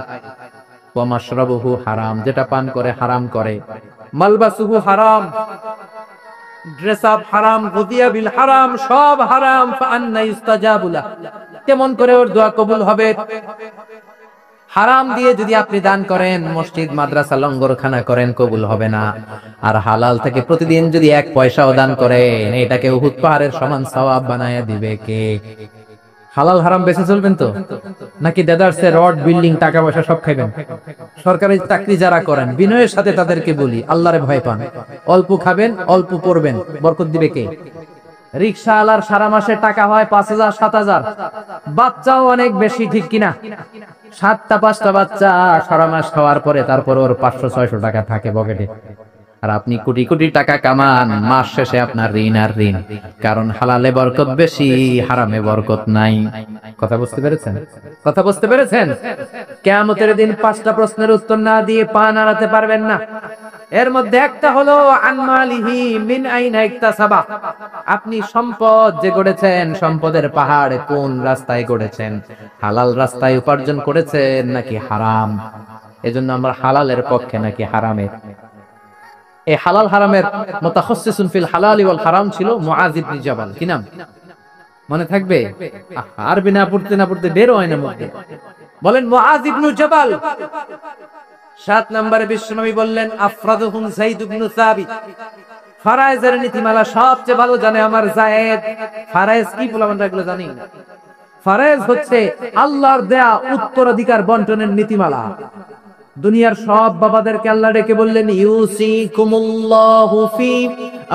ওয়া মাশরাবুহু হারাম, যেটা পান করে হারাম করে, মালবাসুহু হারাম, ড্রেস আপ হারাম, গুযিয়া বিল হারাম, সব হারাম। ফাআন্না ইস্তাজাবু লাহ, কেমন করে ওর দোয়া কবুল হবে? হারাম দিয়ে যদি আপনি দান করেন, মসজিদ মাদ্রাসা লঙ্গরখানা করেন, কবুল হবে না। আর হালাল থেকে প্রতিদিন যদি 1 পয়সাও দান করেন, এটাকে উহুদ পাহাড়ের সমান সওয়াব বানায়া দিবে কে? হালাল হারাম বেঁচে চলবেন তো, নাকি দেদারসে রড বিল্ডিং টাকা পয়সা সব খাইবেন? সরকারি চাকরি যারা করেন, বিনয়ের সাথে তাদেরকে বলি, আল্লাহরে ভয় পান, অল্প খাবেন, অল্প পড়বেন, বরকত দিবে কে? রিকশাওয়ালার সারা মাসে টাকা হয় 5,000 7,000, বাচ্চাও অনেক বেশি, ঠিক কিনা? 7টা 5টা বাচ্চা সারা মাস খাওয়ার পরে তারপর ওর 500-600 টাকা থাকে পকেটে। আর আপনি কোটি কোটি টাকা কামান, মাস শেষে আপনার ঋণ আর ঋণ, কারণ হালালে বরকত বেশি, হারামে বরকত নাই। কথা বুঝতে পেরেছেন? কথা বুঝতে পেরেছেন? কিয়ামতের দিন 5টা প্রশ্নের উত্তর না দিয়ে পা নাড়াতে পারবেন না। এর মধ্যে একটা হলো আনমালিহি মিন আইনা ইকতাসাবা, আপনি সম্পদ যে গড়েছেন, সম্পদের পাহাড় কোন রাস্তায় গড়েছেন? হালাল রাস্তায় উপার্জন করেছেন নাকি হারাম? এজন্য আমরা হালালের পক্ষে নাকি হারামের? এই হালাল হারামের মুতাখাসসিসুন ফিল হালাল ওয়াল হারাম ছিল মুআয ইবনে জাবাল। কি নাম মনে থাকবে? আরবি না পড়তে বের হয় না মুখে। বলেন মুআয ইবনে জাবাল। 7 নম্বরে বিশ্বনবী বললেন আফরাদুহুম যায়েদ ইবনে সাবিত। ফারায়েজের নীতিমালা সবচেয়ে ভালো জানে আমার যায়েদ। ফারায়েজ কি বলবেন এগুলো জানি না। ফারায়েজ হচ্ছে আল্লাহর দেয়া উত্তরাধিকার বন্টনের নীতিমালা। দুনিয়ার সব বাবাদেরকে আল্লাহ ডেকে বললেন ইউসিকুমুল্লাহু ফি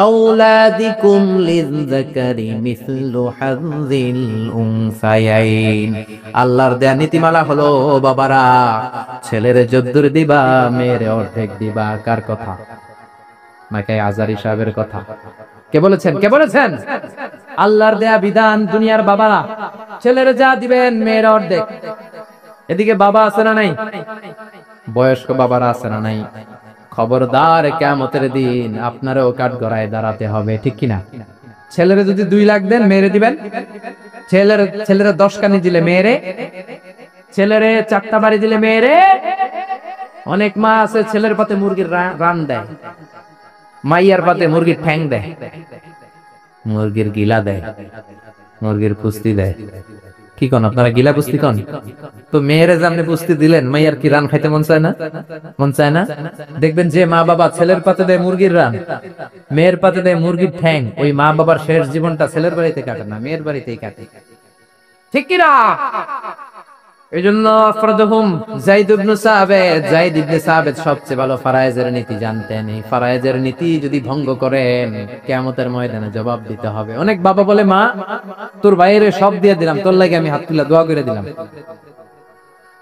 আওলাদিকুম লিযযাকারি মিসলু হাযযিল উনসায়াইন। আল্লাহর দেয়া নীতিমালা হলো, ও বাবারা, ছেলেরে যদ্দুর দিবা, মেয়েরে অর্ধেক দিবা। কার কথা? মাইকাই আজারি সাহেবের কথা। কে বলেছেন? কে বলেছেন? আল্লাহর দেয়া বিধান, দুনিয়ার বাবারা ছেলেরে যা দিবেন, মেয়ের অর্ধেক। এদিকে বাবা আছে না নাই? বয়স্ক বাবারা আছে না নাই? খবরদার, কিয়ামতের দিন আপনারও কাঠগড়ায় দাঁড়াতে হবে, ঠিক কিনা? ছেলেরে যদি 2 লাখ দেন, মেয়েরে দিবেন? ছেলেরে 10 কানি দিলে মেয়েরে, ছেলেরে 4টা বাড়ি দিলে মেয়েরে। অনেক মা আছে ছেলের পাতে মুরগির রান দেয়, মাইয়ার পাতে মুরগির ঠ্যাং দেয়, মুরগির গিলা দেয়, মুরগির পুস্তি দেয়। কি কোন আপনারা গিলা পুস্তি কোন? তো মেয়েরে যেমনি পুস্তি দিলেন, মাইয়ার কি রান খাইতে মন চায় না? মন চায় না? দেখবেন যে মা বাবা ছেলের পাতে দেয় মুরগির রান, মেয়ের পাতে দেয় মুরগির ঠ্যাং, ওই মা বাবার শেষ জীবনটা ছেলের বাড়িতে কাটে না, মেয়ের বাড়িতেই কাটে, ঠিক কিনা? এইজন্য আফরাদুহুম যায়েদ ইবনে সাবিত। যায়েদ ইবনে সাবিত সবচেয়ে ভালো ফারায়েজের নীতি জানতেন। এই ফারায়েজের নীতি যদি ভঙ্গ করেন, কিয়ামতের ময়দানে জবাব দিতে হবে। অনেক বাবা বলে, মা তোর বাইরে সব দিয়ে দিলাম, তোর লাগে আমি হাত তুলে দোয়া করে দিলাম।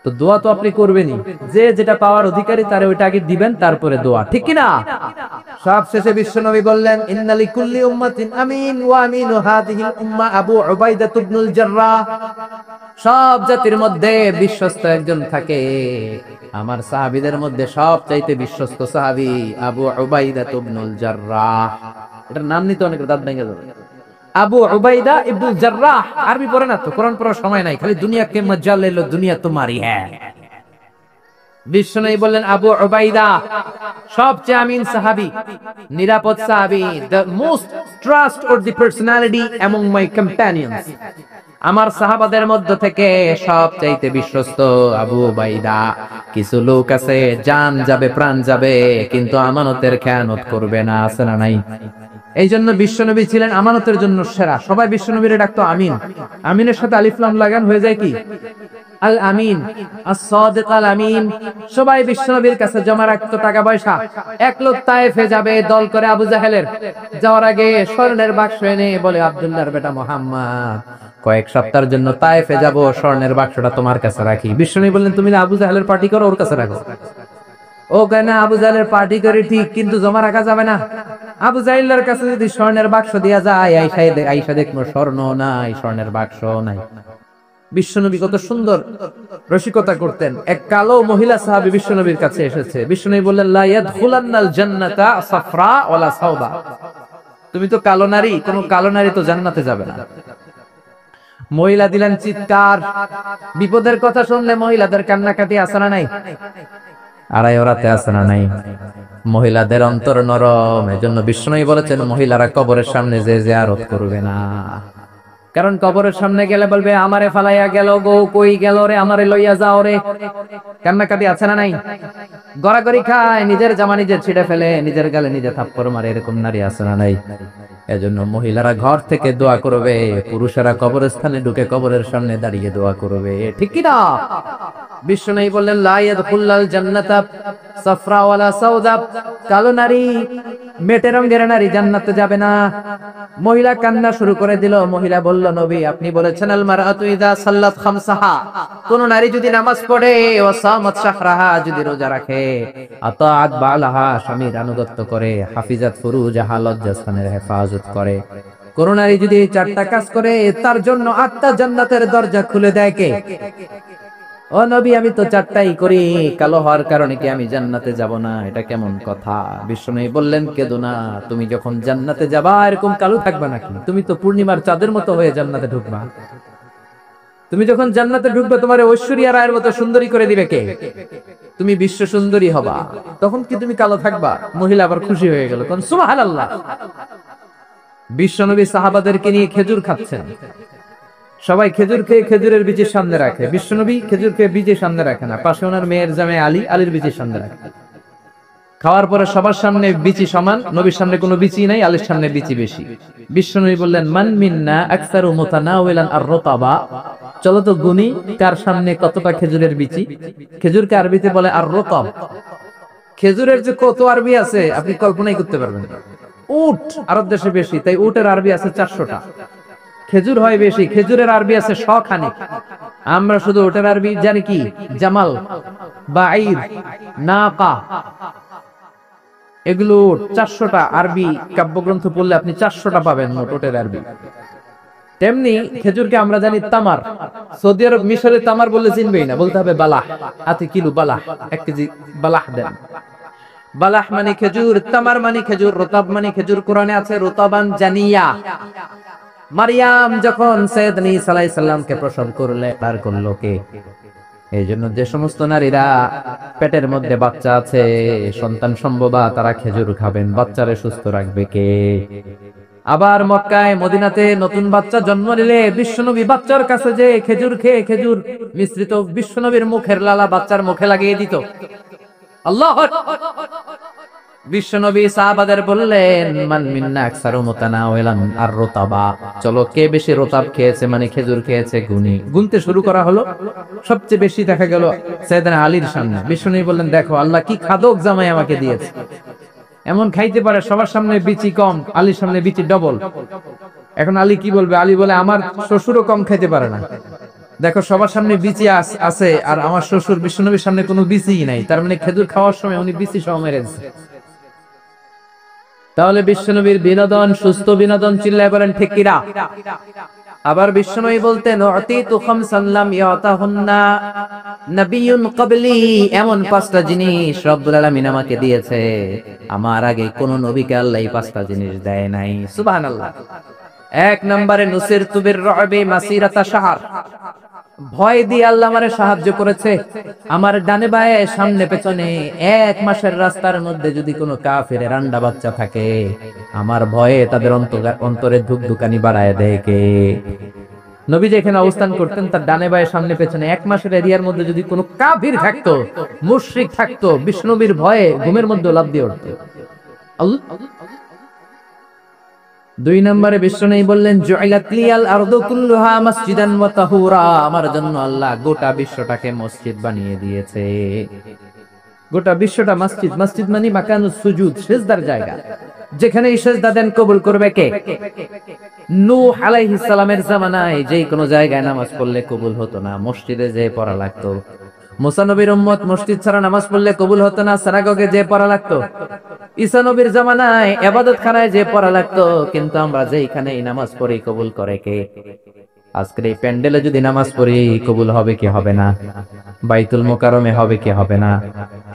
তো দোয়া তো আপনি করবেনই, যে যেটা পাওয়ার অধিকারী তারে ওইটা আগে দিবেন, তারপরে দোয়া, ঠিক কিনা? সব শেষে বিশ্বনবী বললেন ইন্না লিকুল্লি উম্মাতিন আমিন ওয়া আমিনু হাযিহিল উম্মাহ আবু উবাইদা ইবনুল জাররাহ। সব জাতির মধ্যে বিশ্বস্ত একজন থাকে, আমার সাহাবীদের মধ্যে সবচাইতে বিশ্বস্ত সাহাবী আবু উবাইদা ইবনুল জাররাহ। এটার নাম নিতে অনেক দাঁত ভেঙে যাবে। আবু উবাইদা ইবনুল জাররাহ। আরবি পড়ে না তো, কোরআন পড়ার সময় নাই, খালি দুনিয়া কে মজ্জাল লে লো, দুনিয়া তোমারি হ্যায়। বিশ্বনবী বললেন আবু উবাইদা সবচেয়ে আমিন সাহাবী, নিরাপদ সাহাবী, the most trustworthy personality among my companions। আমার সাহাবাদের মধ্য থেকে সবচাইতে বিশ্বস্ত আবু উবাইদা। কিছু লোক আছে জান যাবে প্রাণ যাবে কিন্তু আমানতের খেয়ানত করবে না, আছে না নাই? এই জন্য বিশ্বনবী ছিলেন আমানতের জন্য সেরা। সবাই বিশ্বনবীরে ডাকতো আমিন। আমিনের সাথে আলিফ লাম লাগান হয়ে যায় কি আল আমিন, as-সাদিক আল আমিন। সবাই বিশ্বনবীর কাছে জমা রাখতো টাকা পয়সা। এক লোক তায়েফে যাবে দল করে আবু জাহেলের, যাওয়ার আগে স্বর্ণের বাক্স এনে বলে, আব্দুল্লাহর বেটা মুহাম্মদ, কয়েক সপ্তাহের জন্য তায়েফে যাব, স্বর্ণের বাক্সটা তোমার কাছে রাখি। বিশ্বনবী বললেন, তুমি না আবু জাহেলের পার্টি করো, ওর কাছে রাখো। ও কেন আবু জাহেলের পার্টি করে ঠিক, কিন্তু জমা রাখা যাবে না। আবু জাহেলের কাছে যদি স্বর্ণের বাক্স দিয়া যায়, আইসা দেখবো স্বর্ণ নাই, স্বর্ণের বাক্স নাই। বিশ্বনবী কত সুন্দর রসিকতা করতেন। এক কালো মহিলা সাহাবী বিশ্বনবীর কাছে এসেছে। বিশ্বনবী বললেন, লা ইয়াদখুলান্নাল জান্নাতা সাফরা ওয়ালা সাওদা। তুমি তো কালো নারী, কোন কালো নারী তো জান্নাতে যাবে না। মহিলা দিলেন চিৎকার। বিপদের কথা শুনলে মহিলাদের কান্নাকাটি আছে না নাই? আড়াই ওরাতে আছে না নাই? মহিলাদের অন্তর নরম, এজন্য বিশ্বনবী বলেছেন মহিলারা কবরের সামনে যে জিয়ারত করবে না। কারণ কবরের সামনে গেলে বলবে, আমারে ফালাইয়া গেল গো, কই গেল রে, আমারে লইয়া যাও রে। কান্নাকাটি আছে না নাই? গড়াগড়ি খায়, নিজের জামা নিজে ছিঁড়ে ফেলে, নিজের গালে নিজে থাপ্পড় মারে, এরকম নারী আছে না নাই? এজন্য মহিলারা ঘর থেকে দোয়া করবে, পুরুষেরা কবরস্থানে ঢুকে কবরের সামনে দাঁড়িয়ে দোয়া করবে, ঠিক কি না? বিশ্বনবী বললেন, লা ইয়াদখুলাল জান্নাতা সাফরা ওয়ালা সাওদা। কালো নারী, মেটে রঙের নারী জান্নাতে যাবে না। মহিলা কান্না শুরু করে দিল। মহিলা বলল, নবী আপনি বলেছেন, আল মারআতু ইযা সাল্লাত খামসাহা, কোন নারী যদি নামাজ পড়ে, ওয়া সামাত শাহরাহা, যদি রোজা রাখে, আতাআত বালাহা, স্বামীর আনুগত্য করে, হাফিজাত ফুরুজাহা, লজ্জাস্থানের হেফাজত করে, কোন নারী যদি এই চারটা কাজ করে, তার জন্য আটটা জান্নাতের দরজা খুলে দেয় কে? ও নবী, আমি তো চারটাই করি, কালো হওয়ার কারণে কি আমি জান্নাতে যাব না? এটা কেমন কথা? বিশ্বনবী বললেন, কেঁদো না, তুমি যখন জান্নাতে যাবা এরকম কালো থাকবা নাকি? তুমি তো পূর্ণিমার চাঁদের মতো হয়ে জান্নাতে ঢুকবা। তুমি যখন জান্নাতে ঢুকবে, তোমার ঐশ্বরিয়া রায়ের মতো সুন্দরী করে দিবে কে? তুমি বিশ্ব সুন্দরী হবা, তখন কি তুমি কালো থাকবা? মহিলা আবার খুশি হয়ে গেল, কোন সুবহানাল্লাহ। বিশ্বনবী সাহাবাদেরকে নিয়ে খেজুর খাচ্ছেন। সবাই খেজুর খেয়ে খেজুরের বীজের সামনে রাখে। বিশ্বনবী খেজুর খেয়ে বীজের সামনে রাখে না, পাশে ওনার মেয়ের জামাই আলী, আলীর বীজের সামনে রাখে। খাওয়ার পরে সবার সামনে বিচি সমান, নবীর সামনে কোনো বিচি নাই, আলীর সামনে বিচি বেশি। বিশ্বনবী বললেন, মান মিন্না আকসারু মুতানাওয়ালান আর-রতাবা, চলো তো গুনি কার সামনে কতটা খেজুরের বিচি। খেজুরকে আরবিতে বলে আর-রতাব। খেজুরের যে কত আরবি আছে আপনি কল্পনাই করতে পারবেন না। উট আরব দেশে বেশি, তাই উটের আরবি আছে 400টা। খেজুর হয় বেশি, খেজুরের আরবি আছে শখানেক। আমরা শুধু ওটার আরবি জানি কি, জামাল, বাঈর, নাকা, এগুলো 400টা আরবি কাব্যগ্রন্থ পড়লে আপনি 400টা পাবেন মোট ওটের আরবি। তেমনি খেজুরকে আমরা জানি তামার। সৌদি আরব, মিশরের তামার বললে চিনবেই না, বলতে হবে বালাহ। আতি কিলো বালাহ, 1 কেজি বালাহ দেন। বালাহ মানে খেজুর, তামার মানে খেজুর, রতাব মানে খেজুর। কোরআনে আছে রতাবান জানিয়া। মারিয়াম যখন সাইয়েদনা ঈসা আলাইহিস সালামকে প্রসব করলে, তার করলো কে? এই জন্য যে সমস্ত নারীরা পেটের মধ্যে বাচ্চা আছে, সন্তান সম্ভবা, তারা খেজুর খাবেন। বাচ্চারে সুস্থ রাখবে কে? আবার মক্কায় মদিনাতে নতুন বাচ্চা জন্ম নিলে বিশ্বনবী বাচ্চার কাছে যে খেজুর খেয়ে খেজুর মিশ্রিত বিশ্বনবীর মুখের লালা বাচ্চার মুখে লাগিয়ে দিত। আল্লাহু আকবার। বিশ্বনবী সাহাবাদের বললেন, মান মিন্না আকসারু মুতানাওয়ালান আর-রতাবা, চলো কে বেশি রতাব খেয়েছে, মানে খেজুর খেয়েছে, গুনি। গুনতে শুরু করা হলো। সবচেয়ে বেশি দেখা গেল সাইয়েদনা আলীর সামনে। বিশ্বনবী বললেন, দেখো আল্লাহ কি খাদক জামাই আমাকে দিয়েছে। এমন খাইতে পারে, সবার সামনে বিচি কম, আলীর সামনে বিচি ডবল। এখন আলী কি বলবে? আলী বলে, আমার শ্বশুরও কম খাইতে পারে না। দেখো সবার সামনে বিচি আছে, আর আমার শ্বশুর বিশ্বনবীর সামনে কোনো বিচিই নাই, তার মানে খেজুর খাওয়ার সময় উনি বিচি সহ মেরেছে। তাহলে বিশ্বনবীর বিনোদন সুস্থ বিনোদন, চিল্লায় বলেন ঠিক কিনা? আবার বিশ্বনবী বলতেন, উতিতু খামসান লাম ইয়াতাহুন্না নাবিয়্যুন ক্বাবলি, এমন 5টা জিনিস রব্বুল আলামিন আমাকে দিয়েছে, আমার আগে কোন নবীকে আল্লাহ এই 5টা জিনিস দেয় নাই। সুবহানাল্লাহ। 1 নম্বরে নুসিরতু বির-রু'বি মাসিরাতা শাহর, ভয় দিয়ে আল্লাহ আমারে সাহায্য করেছে। আমার ডানে বায়ে সামনে পেছনে 1 মাসের রাস্তার মধ্যে যদি কোনো কাফেরের রান্ডা বাচ্চা থাকে, আমার ভয়ে তাদের অন্তরে ধুকধুকানি বাড়ায় দেয় কে? নবী যেখানে অবস্থান করতেন তার ডানে বায়ে সামনে পেছনে 1 মাসের এরিয়ার মধ্যে যদি কোনো কাফির থাকতো, মুশরিক থাকতো, বিষ্ণুবীর ভয়ে ঘুমের মধ্যে লাফ দিয়ে উঠতো। দুই নম্বরে বিশ্বনবী বললেন জুইলাত লিয়াল আরদু কুল্লুহা মাসজিদান ওয়া তাহুরা, আমার জন্য আল্লাহ গোটা বিশ্বটাকে মসজিদ বানিয়ে দিয়েছে। গোটা বিশ্বটা মসজিদ, মসজিদ মানে মাকানুস সুজুদ, সিজদার জায়গা, যেখানে সিজদা দেন কবুল করবে কে? নূহ আলাইহিস সালামের জামানায় যেই কোনো জায়গায় নামাজ পড়লে কবুল হতো না, মসজিদে যেয়ে পড়া লাগতো। মুসা নবীর উম্মত মসজিদ ছাড়া নামাজ পড়লে কবুল হতো না, সিনাগগে যেয়ে পড়া লাগতো। ঈসা নবীর জামানায় ইবাদতখানায় যেয়ে পড়া লাগতো। কিন্তু আমরা যেইখানেই নামাজ পড়ি কবুল করে কে? আজকের এই প্যান্ডেলে যদি নামাজ পড়ি কবুল হবে কি হবে না? বাইতুল মুকাররমে হবে কি হবে না?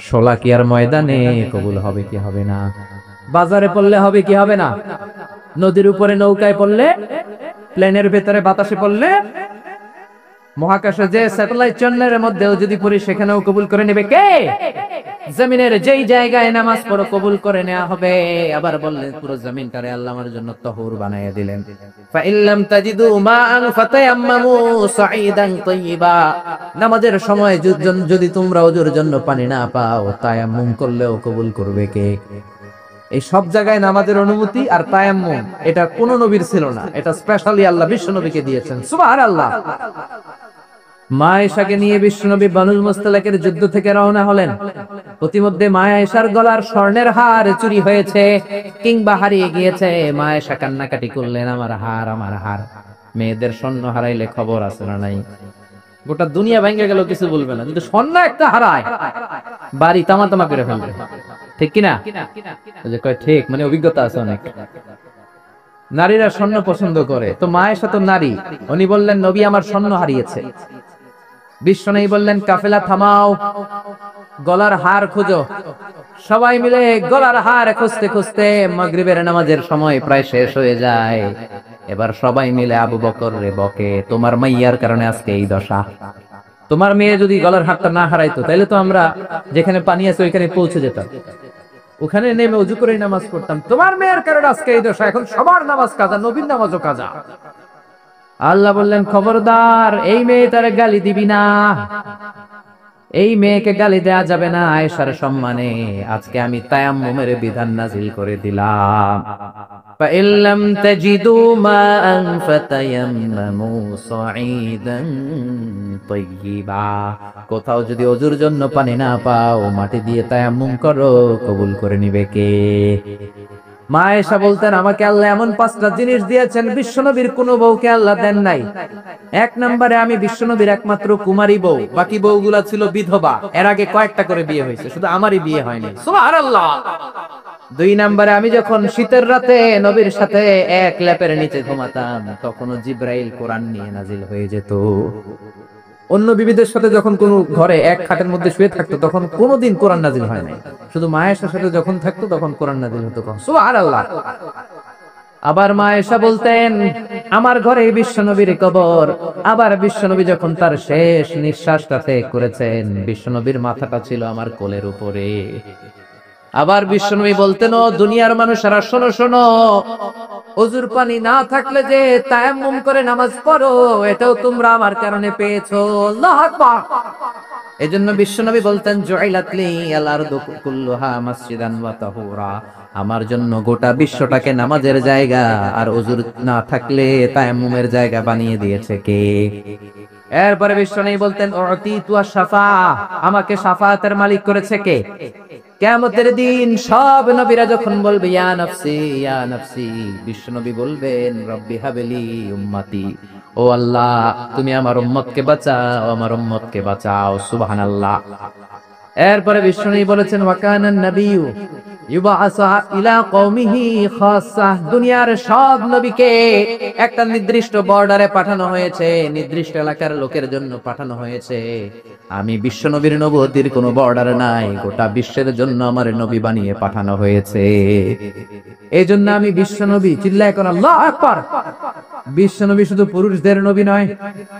শোলাকিয়ার ময়দানে কবুল হবে কি হবে না? বাজারে পড়লে হবে কি হবে না? নদীর উপরে নৌকায় পড়লে, প্লেনের ভেতরে বাতাসে পড়লে, মহাকাশে যে স্যাটেলাইট চ্যানেলের মধ্যেও যদি পড়ি সেখানেও কবুল করে নেবে কে? জমিনের যেই জায়গায় নামাজ পড়ো কবুল করে নেওয়া হবে। আবার বললেন পুরো জমিনটারে আল্লাহ আমার জন্য তাহুর বানাইয়া দিলেন। ফা ইল্লাম তাজিদু মাআন ফাতায়াম্মামু সাঈদান তাইয়্যিবা, নামাজের সময় যদি তোমরা ওযুর জন্য পানি না পাও, তায়াম্মুম করলেও কবুল করবে কে? এই সব জায়গায় নামাজের অনুমতি আর তায়াম্মুম, এটা কোন নবীর ছিল না, এটা স্পেশালি আল্লাহ বিশ্ব নবীকে দিয়েছেন। সুবহানাল্লাহ। মা আয়েশাকে নিয়ে বিশ্বনবী বানুল মুস্তালাকের যুদ্ধ থেকে রওনা হলেন। প্রতিমধ্যে মা আয়েশার গলার স্বর্ণের হার চুরি হয়েছে কিংবা হারিয়ে গিয়েছে। মা আয়েশা কান্নাকাটি করলেন, আমার হার, আমার হার। মেয়েদের স্বর্ণ হারাইলে খবর আছে না নাই? গোটা দুনিয়া ভেঙে গেল কিছু বলবে না, যদি স্বর্ণ একটা হারায় বাড়ি তামা তামা করে ফেলবে, ঠিক কিনা? কয় ঠিক, মানে অভিজ্ঞতা আছে অনেক। নারীরা স্বর্ণ পছন্দ করে, তো মা আয়েশা তো নারী, উনি বললেন নবী আমার স্বর্ণ হারিয়েছে। বিশ্বনবী বললেন কাফেলা থামাও, গলার হার খুঁজো। সবাই মিলে গলার হার খুঁজতে খুঁজতে মাগরিবের নামাজের সময় প্রায় শেষ হয়ে যায়। এবার সবাই মিলে আবু বকর রে বকে, তোমার মাইয়ার কারণে আজকে এই দশা। তোমার মেয়ে যদি গলার হারটা না হারাইতো তাহলে তো আমরা যেখানে পানি আছে ওইখানে পৌঁছে যেতাম, ওখানে নেমে ওযু করে নামাজ পড়তাম। তোমার মেয়ের কারণে আজকে এই দশা, এখন সবার নামাজ কাজা, নবীর নামাজও কাজা। আল্লাহ বললেন খবরদার, এই মেয়ে তার গালি দিবি না, এই মেয়েকে গালি দেয়া যাবে না আয়েশার সম্মানে। আজকে আমি তায়াম্মুমের বিধান নাযিল করে দিলাম। ফা ইল্লাম তাজিদু মাআন ফাতায়াম্মামু সাঈদান তাইয়্যিবা, কোথাও যদি ওযুর জন্য পানি না পাও, মাটি দিয়ে তায়াম্মুম করো, কবুল করে নিবে কে? মা আয়েশা বলতেন আমাকে আল্লাহ এমন 5টা জিনিস দিয়েছেন, বিশ্বনবীর কোন বউকে আল্লাহ দেন নাই। এক নম্বরে আমি বিশ্বনবীর একমাত্র কুমারী বউ, বাকি বউগুলা ছিল বিধবা, এর আগে কয়েকটা করে বিয়ে হয়েছে, শুধু আমারই বিয়ে হয়নি। সুবহানাল্লাহ। 2 নম্বরে আমি যখন শীতের রাতে নবীর সাথে এক লেপের নিচে ঘুমাতাম, তখনও জিবরাইল কোরআন নিয়ে নাজিল হয়ে যেত। অন্য বিবিদের সাথে যখন কোন ঘরে এক খাটের মধ্যে শুয়ে থাকতো তখন কোনোদিন কোরআন নাজিল হয় নাই, শুধু মা আয়েশার সাথে যখন থাকতো তখন কোরআন নাজিল হতো। সুবহানাল্লাহ। আবার মা আয়েশা বলতেন আমার ঘরে বিশ্বনবীর কবর। আবার বিশ্বনবী যখন তার শেষ নিঃশ্বাসটা ত্যাগ করেছেন, বিশ্বনবীর মাথাটা ছিল আমার কোলের উপরে। আবার বিশ্বনবী বলতেন ও দুনিয়ার মানুষেরা শোনো শোনো, ওযুর পানি না থাকলে যে তায়াম্মুম করে নামাজ পড়ো, এটাও তোমরা আমার কারণে পেয়েছো। আল্লাহু আকবার। এজন্য বিশ্বনবী বলতেন জুইলাত লিয়াল আরদু কুল্লুহা মাসজিদান ওয়া তাহুরা, আমার জন্য গোটা বিশ্বটাকে নামাজের জায়গা আর ওযুর না থাকলে তায়াম্মুমের জায়গা বানিয়ে দিয়েছে কে? এরপরে বিশ্বনবী বলতেন উতিতু আশ-শাফাআহ, আমাকে শাফাআতের মালিক করেছে কে? কিয়ামতের দিন সব নবীরা যখন বলবে ইয়া নাফসি ইয়া নাফসি, বিশ্বনবী বলবেন রব্বি হাবলি উম্মতি, ও আল্লাহ তুমি আমার উম্মতকে বাঁচাও, আমার উম্মতকে বাঁচাও। সুবহানাল্লাহ। এরপরে বিশ্বনবী বলেছেন ওয়াকানান নাবিয়্যু ইউবাআসু ইলা কওমিহি খাসসা, দুনিয়ার সব নবীকে একটা নির্দিষ্ট বর্ডারে পাঠানো হয়েছে, নির্দিষ্ট এলাকার লোকের জন্য পাঠানো হয়েছে। আমি বিশ্বনবীর নবুয়তির কোনো বর্ডার নাই, গোটা বিশ্বের জন্য আমার নবী বানিয়ে পাঠানো হয়েছে। এই জন্য আমি বিশ্বনবী, চিল্লায় কোন আল্লাহু আকবার। বিশ্বনবী শুধু পুরুষদের নবী নয়,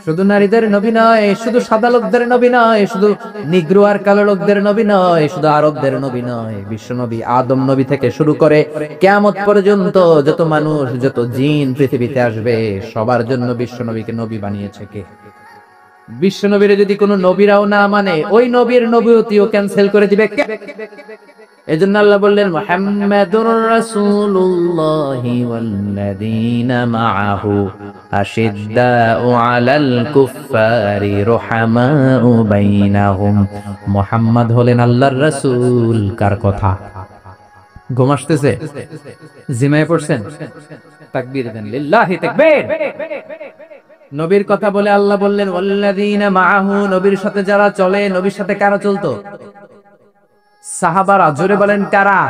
শুধু নারীদের নবী নয়, শুধু সাদা লোকদের নবী নয়, শুধু নিগ্রো আর কালো লোকদের নবী নয়, শুধু আরবদের নবী নয়। বিশ্বনবী আদম নবী থেকে শুরু করে কিয়ামত পর্যন্ত যত মানুষ, যত জিন পৃথিবীতে আসবে, সবার জন্য বিশ্বনবীকে নবী বানিয়েছে কে? বিশ্বনবীরে যদি কোনো নবীরাও না মানে, ওই নবীর নবুয়তিও ক্যান্সেল করে দিবে কে? এজন্য আল্লাহ বললেন মুহাম্মাদুর রাসূলুল্লাহি ওয়াল্লাযীনা মাআহু আশিদ্দাউ আলাল কুফফারি রুহামাউ বাইনাহুম। মুহাম্মদ হলেন আল্লাহর রাসূল। কার কথা? ঘুম আসতেছে? জিমায় পড়ছেন? তাকবীর দেন, লিল্লাহি তাকবীর। নবীর কথা বলে আল্লাহ বললেন ওয়াল্লাযীনা মাআহু, নবীর সাথে যারা চলে। নবীর সাথে কারা চলতো? সাহাবারা। জোরে বলেন কারা?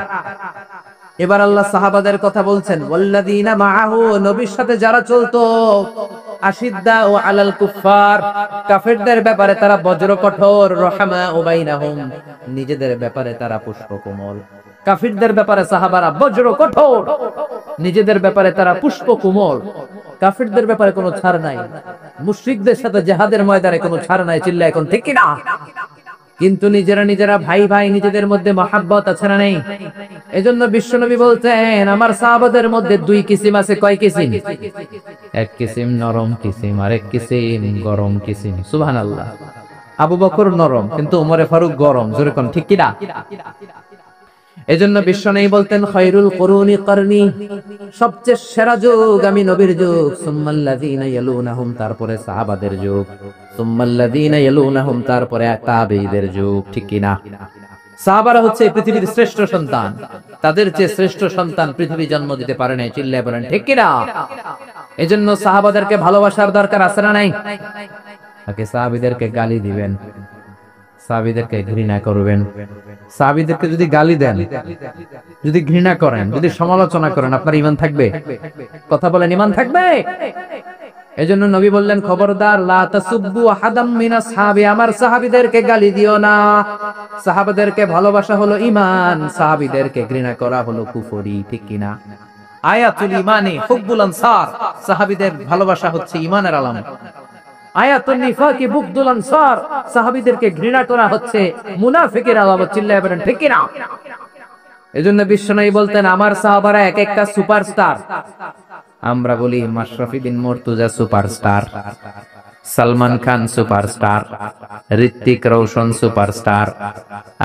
এবার আল্লাহ সাহাবাদের কথা বলছেন ওয়াল্লাযীনা মাআহু, নবীর সাথে যারা চলতো। আশিদ্দাউ আলাল কুফফার, কাফেরদের ব্যাপারে তারা বজ্র কঠোর। রহমাউ বাইনাহুম, নিজেদের ব্যাপারে তারা পুষ্প কোমল। কাফিরদের ব্যাপারে সাহাবারা বজ্র কঠোর, নিজেদের ব্যাপারে তারা পুষ্প কোমল। কাফিরদের ব্যাপারে কোনো ছাড় নাই। মুশরিকদের সাথে জিহাদের ময়দানে কোনো ছাড় নাই। চিল্লা এখন ঠিক কি না? কিন্তু নিজেরা ভাই ভাই, নিজেদের মধ্যে মহাব্বত আছে না নেই? এজন্য বিশ্বনবী বলতেন আমার সাহাবাদের মধ্যে দুই কিসিম আছে। কয় কিসিম? এক কিসিম নরম কিসিম, আর এক কিসিম গরম কিসিম। সুবহানাল্লাহ। আবু বকর নরম, কিন্তু ওমরে ফারুক গরম। জোরে কোন ঠিক কি না? এজন্য বিশ্বনবী বলতেন খায়রুল কুরুনি করনি, সবচেয়ে সেরা যুগ আমি নবীর যুগ। সুম্মাল্লাযীনা ইয়ালুনাহুম, তারপরে সাহাবাদের যুগ। সুম্মাল্লাযীনা ইয়ালুনাহুম, তারপরে তাবেঈদের যুগ। ঠিক কি না? সাহাবারা হচ্ছে পৃথিবীর শ্রেষ্ঠ সন্তান। তাদের চেয়ে শ্রেষ্ঠ সন্তান পৃথিবী জন্ম দিতে পারে না। চিল্লায় বলেন ঠিক কি না? এজন্য সাহাবাদেরকে ভালোবাসার দরকার আছে না নাই? তাকে সাহাবীদেরকে গালি দিবেন, সাহাবীদেরকে ঘৃণা করবেন। সাহাবীদেরকে যদি গালি দেন, যদি ঘৃণা করেন, যদি সমালোচনা করেন, আপনার ঈমান থাকবে? কথা বলেন, ঈমান থাকবে? এজন্য নবী বললেন খবরদার, লা তাসুব্বু আহাদাম মিনাস সাহাবী, আমার সাহাবীদেরকে গালি দিও না। সাহাবাদেরকে ভালোবাসা হলো ঈমান, সাহাবীদেরকে ঘৃণা করা হলো কুফরি। ঠিক কি না? আয়াতুল ঈমানি হুব্বুল আনসার, সাহাবীদের ভালোবাসা হচ্ছে ঈমানের আলামত। আয়াতুন নিফাকি বুগদুল আনসার, সাহাবীদেরকে ঘৃণা করা হচ্ছে মুনাফিকের আলামত। চিল্লায়ে বলেন ঠিক কি না? এজন্য বিশ্বনবী বলতেন আমার সাহাবারা এক একটা সুপারস্টার। আমরা বলি Mashrafe Bin Mortaza superstar, Salman Khan superstar, Hrithik Roshan superstar,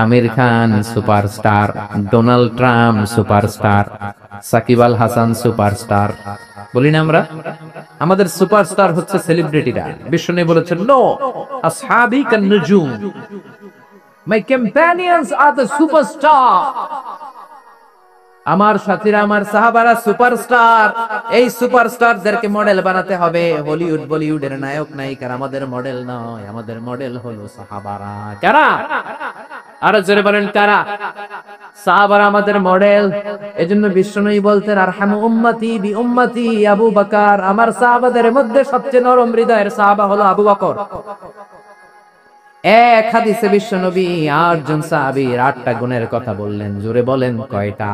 Aamir Khan superstar, Donald Trump superstar, Shakib Al Hasan superstar. বলি না আমরা? আমাদের সুপারস্টার হচ্ছে সেলিব্রিটিরা। বিশ্বনবী বলেছেন নো, আসহাবি কান নুজুম, মাই কম্প্যানিয়নস আর দ্য সুপারস্টার। আমার সাথীরা, আমার সাহাবারা সুপারস্টার। এই সুপারস্টারদেরকে মডেল বানাতে হবে। হলিউড বলিউডের নায়ক নায়িকারা আমাদের মডেল নয়, আমাদের মডেল হলো সাহাবারা। কারা? আরো জোরে বলেন কারা? সাহাবারা আমাদের মডেল। এজন্য বিশ্বনবী বলতেন আরহামু উম্মতি বি উম্মতি আবু বকর, আমার সাহাবাদের মধ্যে সবচেয়ে নরম হৃদয়ের সাহাবা হলো আবু বকর। এক হাদিসে বিশ্বনবী ৮ জন সাহাবীর ৮টা গুণের কথা বললেন। জোরে বলেন কয়টা?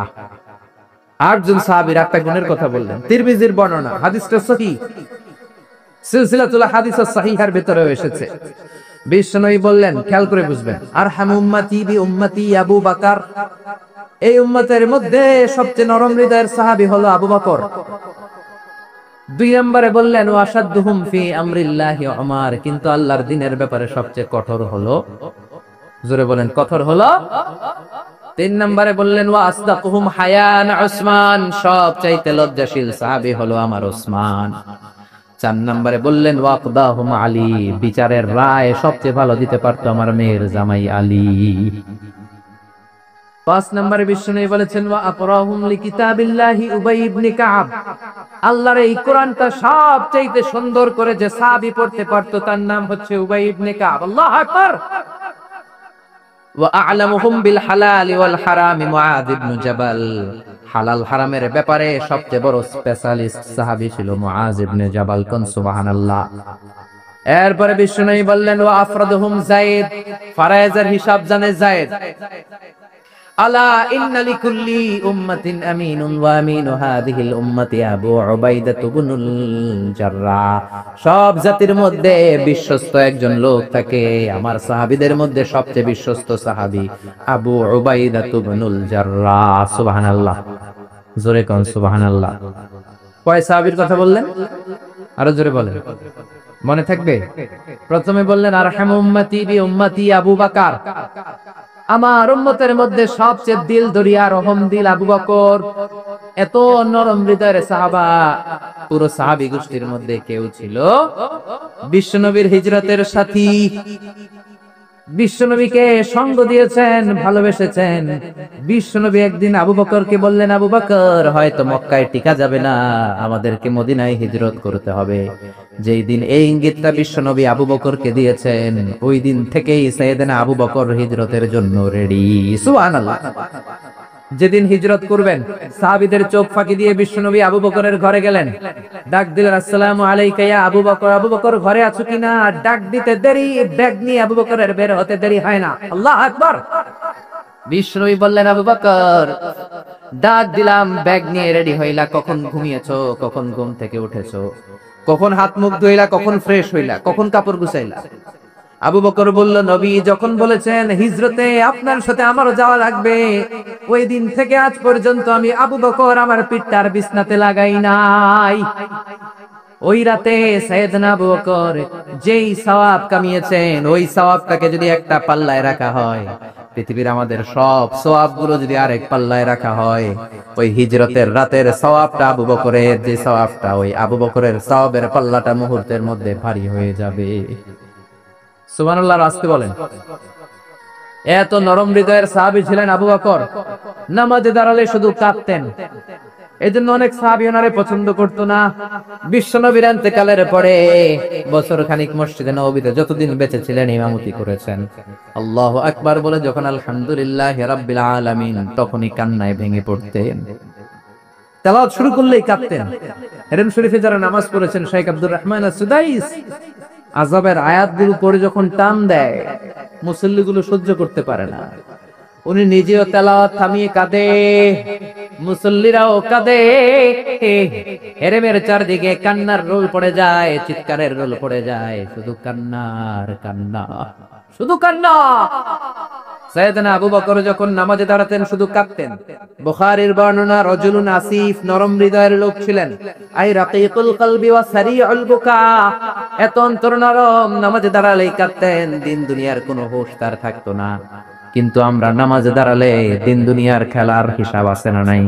৮ জন সাহাবীর ৮টা গুণের কথা বললেন। তিরমিজির বর্ণনা, হাদিসটা সহিহ, সিলসিলাতুল হাদিস সাহিহার ভিতরেও এসেছে। বিশ্বনবী বললেন, খেয়াল করে বুঝবেন, আরহামু উম্মতি বি উম্মতি আবু বকর, এই উম্মতের মধ্যে সবচেয়ে নরম হৃদয়ের সাহাবী হলো আবু বকর। ২ নম্বরে বললেন ওয়াশাদ্দুহুম ফি আমরিল্লাহি উমর, কিন্তু আল্লাহর দ্বীনের ব্যাপারে সবচেয়ে কঠোর হলো, জোরে বলেন কঠোর হলো। ৩ নম্বরে বললেন ওয়া আসদাকুহুম হায়ান উসমান, সবচাইতে লজ্জাশীল সাহাবী হলো আমার উসমান। ৪ নম্বরে বললেন ওয়াকদাহুম আলী, বিচারের রায় সবচেয়ে ভালো দিতে পারতো আমার মেয়ের জামাই আলী। ৫ নম্বরে বিশ্বনবী বলেছেন ওয়া আকরাহুম লিকিতাবিল্লাহি উবাই ইবনে কাব, আল্লাহর এই কোরআনটা সবচেয়ে সুন্দর করে যে সাহাবী পড়তে পারতো তার নাম হচ্ছে উবাই ইবনে কাব। আল্লাহু আকবার। ওয়া আ'লামুহুম বিল হালাল ওয়াল হারাম মুআয ইবনে জাবাল, হালাল হারামের ব্যাপারে সবচেয়ে বড় স্পেশালিস্ট সাহাবী ছিল মুআয ইবনে জাবাল। কোন সুবহানাল্লাহ। এরপরে বিশ্বনবী বললেন ওয়া আফরাদুহুম যায়েদ, ফারায়েজের হিসাব জানে যায়েদ। আলা ইন্না লিকুল্লি উম্মাতিন আমিনুন ওয়া আমিনু হাযিহিল উম্মতি আবু উবাইদা ইবনুল জাররাহ, সব জাতির মধ্যে বিশ্বস্ত একজন লোক থাকে, আমার সাহাবীদের মধ্যে সবচেয়ে বিশ্বস্ত সাহাবী আবু উবাইদা ইবনুল জাররাহ। সুবহানাল্লাহ। জোরে কোন সুবহানাল্লাহ। কয় সাহাবীর কথা বললেন? আরো জোরে বলেন, মনে থাকবে? প্রথমে বললেন আরহামু উম্মতি বি উম্মতি আবু বকর, আমার উম্মতের মধ্যে সবচেয়ে দিল দরিয়া রহম দিল আবু বকর। এত নরম হৃদয়ের সাহাবা পুরো সাহাবী গোষ্ঠীর মধ্যে কেউ ছিল বিশ্বনবীর হিজরতের সাথী, বিশ্বনবীকে সঙ্গ দিয়েছেন, ভালোবেসেছেন। বিশ্বনবী একদিন আবু বকরকে বললেন, আবু বকর হয়তো মক্কায় টিকা যাবে না, আমাদেরকে মদিনায় হিজরত করতে হবে। যেই দিন এই ইঙ্গিতটা বিশ্বনবী আবু বকরকে দিয়েছেন, ওই দিন থেকেই সাইয়েদনা আবু বকর হিজরতের জন্য রেডি। সুবহানাল্লাহ। যেদিন হিজরত করবেন সাহাবীদের চোখ ফাঁকি দিয়ে বিশ্বনবী আবু বকরের ঘরে গেলেন, ডাক দিলেন, আসসালামু আলাইকা ইয়া আবু বকর। আবু বকর ঘরে আছো কিনা? ডাক দিতে দেরি, ব্যাগ নিয়ে আবু বকরের বের হতে দেরি হয় না। আল্লাহু আকবার। বিশ্বনবী বললেন, আবু বকর ডাক দিলাম, ব্যাগ নিয়ে রেডি হইলা, কখন ঘুমিয়েছো, কখন ঘুম থেকে উঠেছো, কখন হাত মুখ ধুইলা, কখন ফ্রেশ হইলা, কখন কাপড় গুছাইলা? আবু বকর বলল, নবী যখন বলেছেন হিজরতে আপনার সাথে আমারও যাওয়া লাগবে, ওই দিন থেকে আজ পর্যন্ত আমি আবু বকর আমার পিঠটার বিছনাতে লাগাই নাই। ওই রাতে সাইয়েদনা আবু বকর যেই সওয়াব কামিয়েছেন, ওই সওয়াবটাকে যদি একটা পাল্লায় রাখা হয়, পৃথিবীর আমাদের সব সওয়াবগুলো যদি আরেক পাল্লায় রাখা হয়, ওই হিজরতের রাতের সওয়াবটা আবু বকরের যে সওয়াবটা, ওই আবু বকরের সওয়াবের পাল্লাটা মুহূর্তের মধ্যে ভারী হয়ে যাবে। সুবহানাল্লাহ। আসতে বলেন। এত নরম হৃদয়ের সাহাবী ছিলেন আবু বকর। নামাজে দাঁড়ালে শুধু কাঁদতেন, এজন্য অনেক সাহাবী ওনারে পছন্দ করতো না। বিশ্বনবীর ইন্তেকালের পরে বছর খানিক মসজিদে নববীতে যতদিন বেঁচে ছিলেন ইমামতি করেছেন। আল্লাহু আকবার বলে যখন আলহামদুলিল্লাহি রাব্বিল আলামিন, তখনই কান্নায় ভেঙে পড়তেন। তেলাওয়াত শুরু করলেই কাঁদতেন। হেরেম শরীফে যারা নামাজ পড়েছেন, শেখ আব্দুর রহমান আস-সুদাইস আযাবের আয়াতগুলো পড়ে যখন টান দেয়, মুসল্লিগুলো সহ্য করতে পারে না। উনি নিজেও তেলাওয়াত থামিয়ে কাঁদে, মুসল্লিরাও কাঁদে। হেরেমের চারদিকে কান্নার রোল পড়ে যায়, চিৎকারের রোল পড়ে যায়, শুধু কান্নার কান্না, শুধু কান্না। সাইয়েদনা আবু বকর যখন নামাজে দাঁড়াতেন শুধু কাঁদতেন। বুখারীর বর্ণনা, রজুলুন আসিফ, নরম হৃদয়ের লোক ছিলেন। আই রাকিকুল কলবি ওয়া সারিউল বুকা, এত অন্তর নরম, নামাজে দাঁড়ালেই কাঁদতেন, দিন দুনিয়ার কোনো হোশ তার থাকতো না। কিন্তু আমরা নামাজে দাঁড়ালে দিন দুনিয়ার খেলার হিসাব আছে না নাই,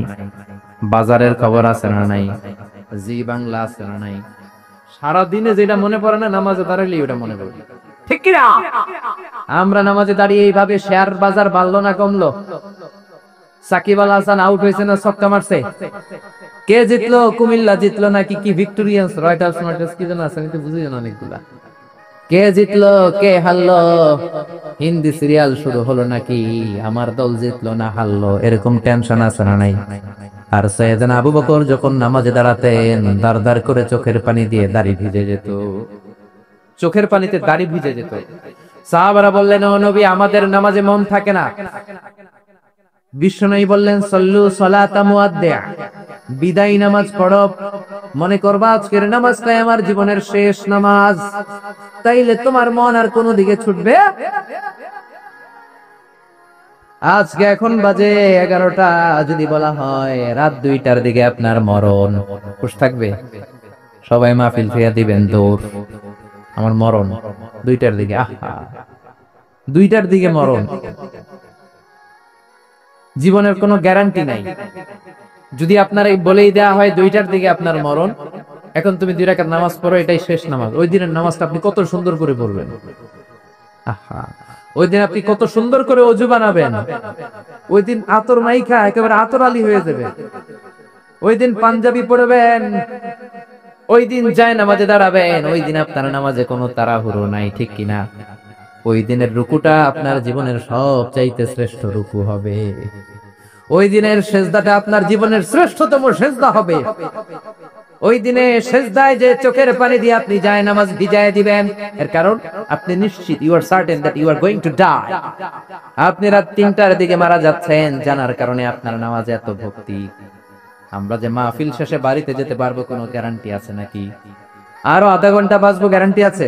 বাজারের খবর আছে না নাই, জি বাংলা আছে না নাই, সারা দিনে যেটা মনে পড়ে না নামাজে দাঁড়ালেই ওটা মনে পড়ে, ঠিক কি না? আমরা নামাজে দাঁড়িয়ে এইভাবে শেয়ার বাজার বাড়লো না কমলো, সাকিব আল হাসান আউট হয়েছে না ছক্কা মারছে, কে জিতলো, কুমিল্লা জিতলো নাকি কি ভিক্টোরিয়ান্স রয়টার্স মার্টার্স কি যেন আছে, আমি তো বুঝি না অনেকগুলা, কে জিতলো কে হারলো, হিন্দি সিরিয়াল শুরু হলো নাকি আমার দল জিতলো না হারলো, এরকম টেনশন আছে না নাই? আর সাইয়েদনা আবু বকর যখন নামাজে দাঁড়াতেন, দাঁড় দাঁড় করে চোখের পানি দিয়ে দাড়ি ভিজে যেত, চোখের পানিতে দাড়ি ভিজে যেত। সাহাবারা বললেন, ও নবী আমাদের নামাজে মন থাকে না। বিশ্বনবী বললেন, সল্লু সালাতা মুআদ্দিআ, বিদায় নামাজ পড়ো, মনে করবা আজকের নামাজটাই আমার জীবনের শেষ নামাজ, তাইলে তোমার মন আর কোন দিকে ছুটবে। আজকে এখন বাজে 11টা, যদি বলা হয় রাত 2টার দিকে আপনার মরণ, খুশ থাকবে? সবাই মাহফিল ফিরিয়ে দিবেন দৌড়, আমার মরণ 2টার দিকে, আহা 2টার দিকে মরণ। জীবনের কোনো গ্যারান্টি নাই। যদি আপনার এই বলেই দেয়া হয় 2টার দিকে আপনার মরণ, এখন তুমি 2 রাকাত নামাজ পড়ো, এটাই শেষ নামাজ, ওই দিনের নামাজটা আপনি কত সুন্দর করে পড়বেন, আহা ওই দিন আপনি কত সুন্দর করে ওযু বানাবেন, ওই দিন আতর মাইখা একেবারে আতর আলী হয়ে যাবে, ওই দিন পাঞ্জাবি পড়বেন, ওই দিন যায় নামাজে দাঁড়াবেন, ওই দিন আপনার নামাজে কোনো তাড়াহুড়ো নাই, ঠিক কিনা? ওই দিনের রুকুটা আপনার জীবনের সবচাইতে শ্রেষ্ঠ রুকু হবে, ওই দিনের সেজদাটা আপনার জীবনের শ্রেষ্ঠতম সেজদা হবে। ওই দিনে সেজদায় যে চোখের পানি দিয়ে আপনি যায় নামাজ ভিজায় দিবেন, এর কারণ আপনি নিশ্চিত, you are certain that you are going to die. আপনি রাত 3টার দিকে মারা যাচ্ছেন, জানার কারণে আপনার নামাজে এত ভক্তি। আমরা যে মাহফিল শেষে বাড়িতে যেতে পারবো কোনো গ্যারান্টি আছে নাকি? আরো আধা ঘন্টা বাঁচবো গ্যারান্টি আছে?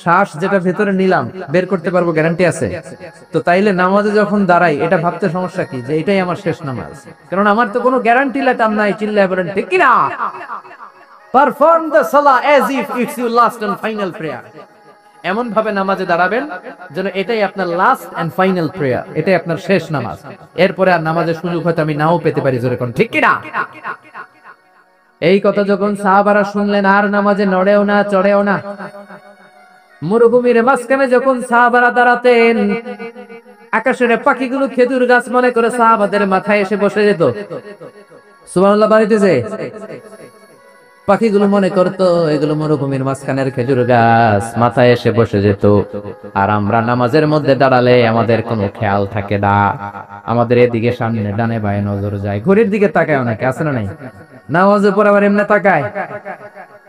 শ্বাস যেটা ভেতরে নিলাম বের করতে পারবো গ্যারান্টি আছে? তো তাইলে নামাজে যখন দাঁড়াই এটা ভাবতে সমস্যা কি যে এটাই আমার শেষ নামাজ? কারণ আমার তো কোনো গ্যারান্টি লেটার নাই। চিল্লায় বলেন ঠিক কি না? Perform the Salah as if it's your last and final prayer. এমন ভাবে নামাজে দাঁড়াবেন যেন এটাই আপনার লাস্ট এন্ড ফাইনাল প্রেয়ার, এটাই আপনার শেষ নামাজ। এরপরে আর নামাজের সুযোগ হয়তো আমি নাও পেতে পারি, জোরে কোন ঠিক কিনা? এই কথা যখন সাহাবারা শুনলেন, আর নামাজে নড়েও না চড়েও না। মরুভূমির মাঝখানে যখন সাহাবারা দাঁড়াতেন, আকাশের পাখিগুলো খেজুর গাছ মনে করে সাহাবাদের মাথায় এসে বসে যেত। সুবহানাল্লাহ বাড়িতেছে। পাখিগুলো মনে করতো এগুলো মরুভূমির মাঝখানের খেজুর গাছ, মাথায় এসে বসে যেত। আর আমরা নামাজের মধ্যে দাঁড়ালে আমাদের কোনো খেয়াল থাকে না, আমাদের এদিকে সামনে ডানে বায়ে নজর যায়, ঘড়ির দিকে তাকায় অনেকে, আছে না নাই? নামাজের পর আবার এমনি তাকায়।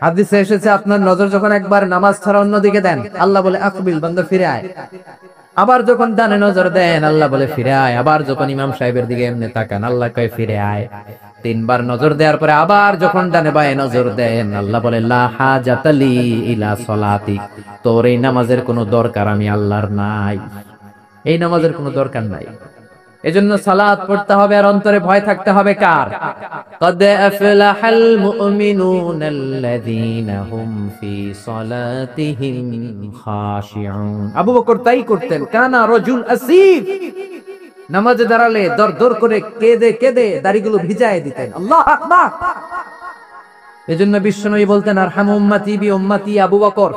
হাদিসে এসেছে আপনার নজর যখন একবার নামাজ ছাড়া অন্যদিকে দেন, আল্লাহ বলে আকবিল, বান্দা ফিরে আয়। আবার যখন ডানে নজর দেন, আল্লাহ বলে ফিরে আয়। আবার যখন ইমাম সাহেবের দিকে এমনি তাকান, আল্লাহ কয় ফিরে আয়। তিনবার নজর দেওয়ার পরে আবার যখন ডানে বায়ে নজর দেন, আল্লাহ বলে লা হাজাতা লি ইলা সলাতি, তোর এই নামাজের কোনো দরকার আমি আল্লাহর নাই, এই নামাজের কোনো দরকার নাই। এজন্য সালাত পড়তে হবে আর অন্তরে ভয় থাকতে হবে কার? কদ আফলাহাল মুমিনুনাল্লাযীনা হুম ফি সালাতিহিম খাশিউন। আবু বকর তাই করতেন, কানা রাজুল আসীফ, নামাজে দাঁড়ালে দরদর করে কেঁদে কেঁদে দাড়িগুলো ভিজায় দিতেন। আল্লাহু আকবার। এজন্য বিশ্বনবী বলতেন, আরহামু উম্মতি বি উম্মতি আবু বকর,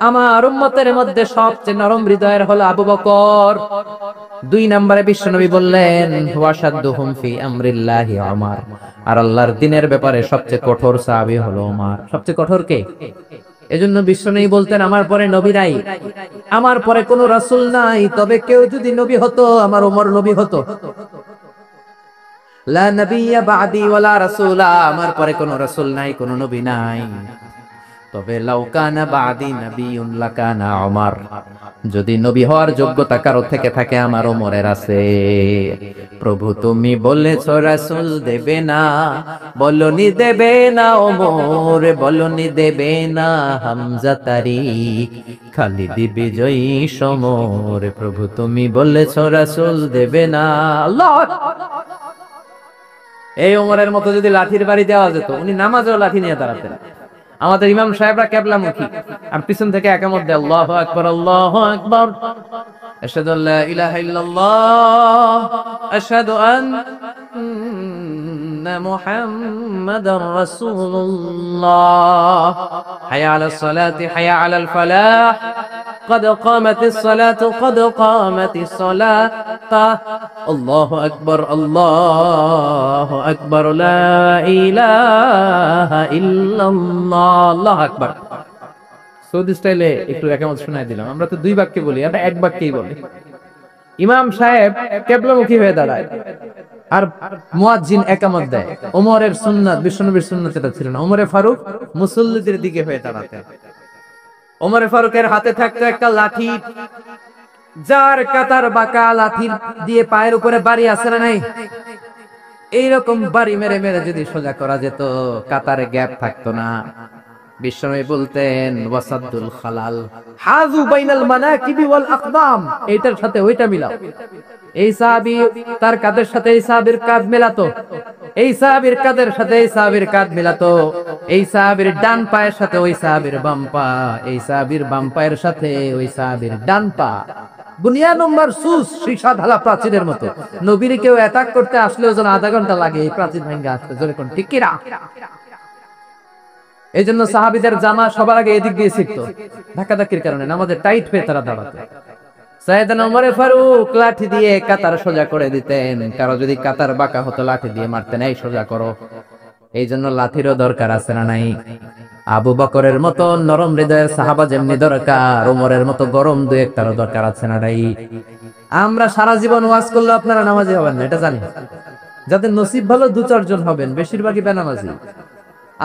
আমার উম্মতের মধ্যে সবচেয়ে নরম হৃদয়ের হলো আবু বকর। দুই নম্বরে বিশ্বনবী বললেন, ওয়াশাদ্দুহুম ফি আমরিল্লাহি উমর, আর আল্লাহর দ্বীনের ব্যাপারে সবচেয়ে কঠোর সাহাবী হলো উমর। সবচেয়ে কঠোর কে? এজন্য বিশ্বনবী বলতেন, আমার পরে নবী নাই, আমার পরে কোনো রাসূল নাই, তবে কেউ যদি নবী হতো আমার ওমর নবী হতো। লা নবিয়্যা বা'দি ওয়ালা রাসূলা, আমার পরে কোনো রাসূল নাই, কোনো নবী নাই, তবে লাউ কানা বা'দি নাবিয়্যুন লাকানা উমর, যদি নবী হওয়ার যোগ্যতা কারো থেকে থাকে আমার ওমরের আছে। প্রভু তুমি বলেছো রাসূল দেবে না, বলনি দেবে না ওমর, বলনি দেবে না হামজা তারি, খালিদ বিজয়ী সমর। প্রভু তুমি বলেছো রাসূল দেবে না। আল্লাহ, এই ওমরের মতো যদি লাঠির বাড়ি দেওয়া যেত, উনি নামাজেও লাঠি নিয়ে দাঁড়াতেন। আমাদের ইমাম সাহেবরা কিবলামুখী, আর পিছন থেকে একামত দেয়, আল্লাহু আকবার, আল্লাহু আকবার, আশহাদু আল্লা ইলাহা ইল্লাল্লাহ, আশহাদু আন্না মুহাম্মাদার রাসূলুল্লাহ, হাইয়া আলাস সালাতি হাইয়া আলাল ফালাহ, قد قامت الصلاة قد قامت الصلاة, الله أكبر الله أكبر لا إله إلا الله, الله أكبر। সৌদি স্টাইলে একটু একামত শোনায় দিলাম। আমরা তো দুই বাক্যে বলি, আমরা এক বাক্যেই বলি। ইমাম সাহেব কিবলামুখী হয়ে দাঁড়ায় আর মুয়াজ্জিন একামত দেয়। ওমরের সুন্নাত, বিশ্বনবীর সুন্নাত এটা ছিল না। ওমরে ফারুক মুসল্লিদের দিকে হয়ে দাঁড়াতেন। ওমরে ফারুকের হাতে থাকতো একটা লাঠি, যার কাতার বাঁকা, লাঠি দিয়ে পায়ের উপরে বাড়ি আছে না নাই, এইরকম বাড়ি মেরে মেরে যদি সোজা করা যেত, কাতারে গ্যাপ থাকতো না। বিশ্বনবী বলতেন ওয়াসাদুল খালাল, হাযু বাইনাল মানাকিবি ওয়াল আকদাম, এইটার সাথে ওইটা মিলাও। এই সাহাবী তার কাঁধের সাথে এই সাহাবীর কাঁধ মেলাতো, এই সাহাবীর কাঁধের সাথে এই সাহাবীর কাঁধ মেলাতো, এই সাহাবীর ডান পায়ের সাথে ওই সাহাবীর বাম পা, এই সাহাবীর বাম পায়ের সাথে ওই সাহাবীর ডান পা। বুনিয়ান মারসুস, সীসা ঢালা প্রাচীরের মতো। নবীর কেউ অ্যাটাক করতে আসলেও যেন আধা ঘন্টা লাগে এই প্রাচীর ভেঙে আসতে, জোরে কোন ঠিক কিনা? এই জন্য সাহাবীদের জামা সবার আগে এদিক দিয়ে ছিটতো, ধাক্কাধাক্কির কারণে নামাজে টাইট হয়ে তারা দাঁড়াতো। সাইয়েদনা ওমর ফারুক লাঠি দিয়ে কাতার সোজা করে দিতেন, কারো যদি কাতার বাঁকা হতো লাঠি দিয়ে মারতেন, এই সোজা করো। এই জন্য লাঠিরও দরকার আছে না নাই? আবু বকরের মতো নরম হৃদয়ের সাহাবা যেমনি দরকার, ওমরের মতো গরম দুই একটারও দরকার আছে না নাই? আমরা সারা জীবন ওয়াজ করলে আপনারা নামাজি হবেন না, এটা জানি। যাদের নসিব ভালো দু চারজন হবেন, বেশিরভাগই বেনামাজি।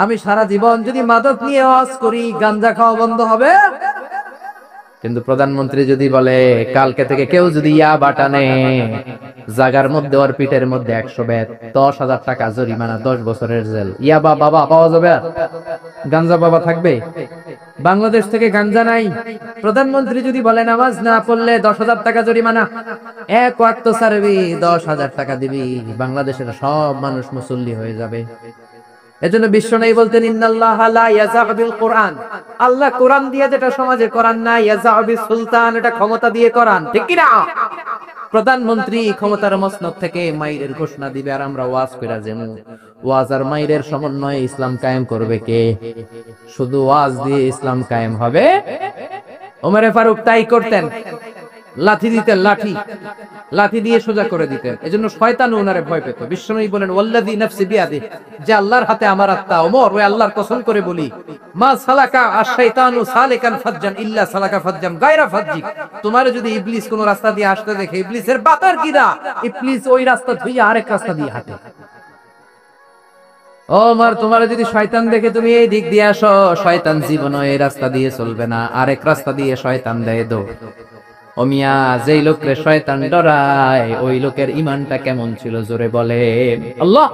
আমি সারা জীবন যদি মাদক নিয়ে ওয়াজ করি, গাঞ্জা খাওয়া বন্ধ হবে, কিন্তু প্রধানমন্ত্রী যদি বলে কালকে থেকে কেউ যদি ইয়া বাটানে জাগার মধ্যে ওর পিঠের মধ্যে 100 ব্যাট, 10,000 টাকা জরিমানা, 10 বছরের জেল, ইয়া বাবা পাওয়া যাবে? গাঞ্জা বাবা থাকবে? বাংলাদেশ থেকে গাঞ্জা নাই। প্রধানমন্ত্রী যদি বলে নামাজ না পড়লে 10,000 টাকা জরিমানা, এক ওয়াক্ত ছাড়বি 10,000 টাকা দিবি, বাংলাদেশের সব মানুষ মুসল্লি হয়ে যাবে। এজন্য বিশ্বনবী বলতেন ইন্নাল্লাহা লা ইয়াযা'ু বিল কোরআন, আল্লাহ কোরআন দিয়ে যেটা সমাজে করান না, ইয়াযা'ু বিস সুলতান, এটা ক্ষমতা দিয়ে করান, ঠিক কি না? প্রধানমন্ত্রী ক্ষমতার মসনদ থেকে মাইরের ঘোষণা দিবে আর আমরা ওয়াজ কইরা যাবো। ওয়াজ আর মাইরের সমন্বয়ে ইসলাম কায়েম করবে কে? শুধু ওয়াজ দিয়ে ইসলাম কায়েম হবে? ওমরে ফারুক তাই করতেন, লাঠি দিতেন, লাঠি দিয়ে সোজা করে দিতেন। এজন্য শয়তান ওনারে ভয় পেত। বিশ্বনবী বলেন ওয়াল্লাযী নাফসি বিয়াদি, যে আল্লাহর হাতে আমার আত্মা, ওমর ওই আল্লাহর কসম করে বলি, মা সালাকা আশ-শাইতানু সালিকান ফাজ্জান ইল্লা সালাকা ফাজ্জাম গায়রা ফাজ্জিক, তোমারে যদি ইবলিস কোন রাস্তা দিয়ে আসতে দেখে, ইবলিসের বাতার কিনা, ইবলিস ওই রাস্তা ধুইয়া আরেক রাস্তা দিয়ে হাঁটে। ওমর তোমারে যদি শয়তান দেখে তুমি এই দিক দিয়ে আসো, শয়তান জীবনও এই রাস্তা দিয়ে চলবে না, আরেক রাস্তা দিয়ে শয়তান দেয় দৌড়। ও মিয়া, যেই লোকরে শয়তান ডরায় ওই লোকের ঈমানটা কেমন ছিল জোরে বলে আল্লাহ।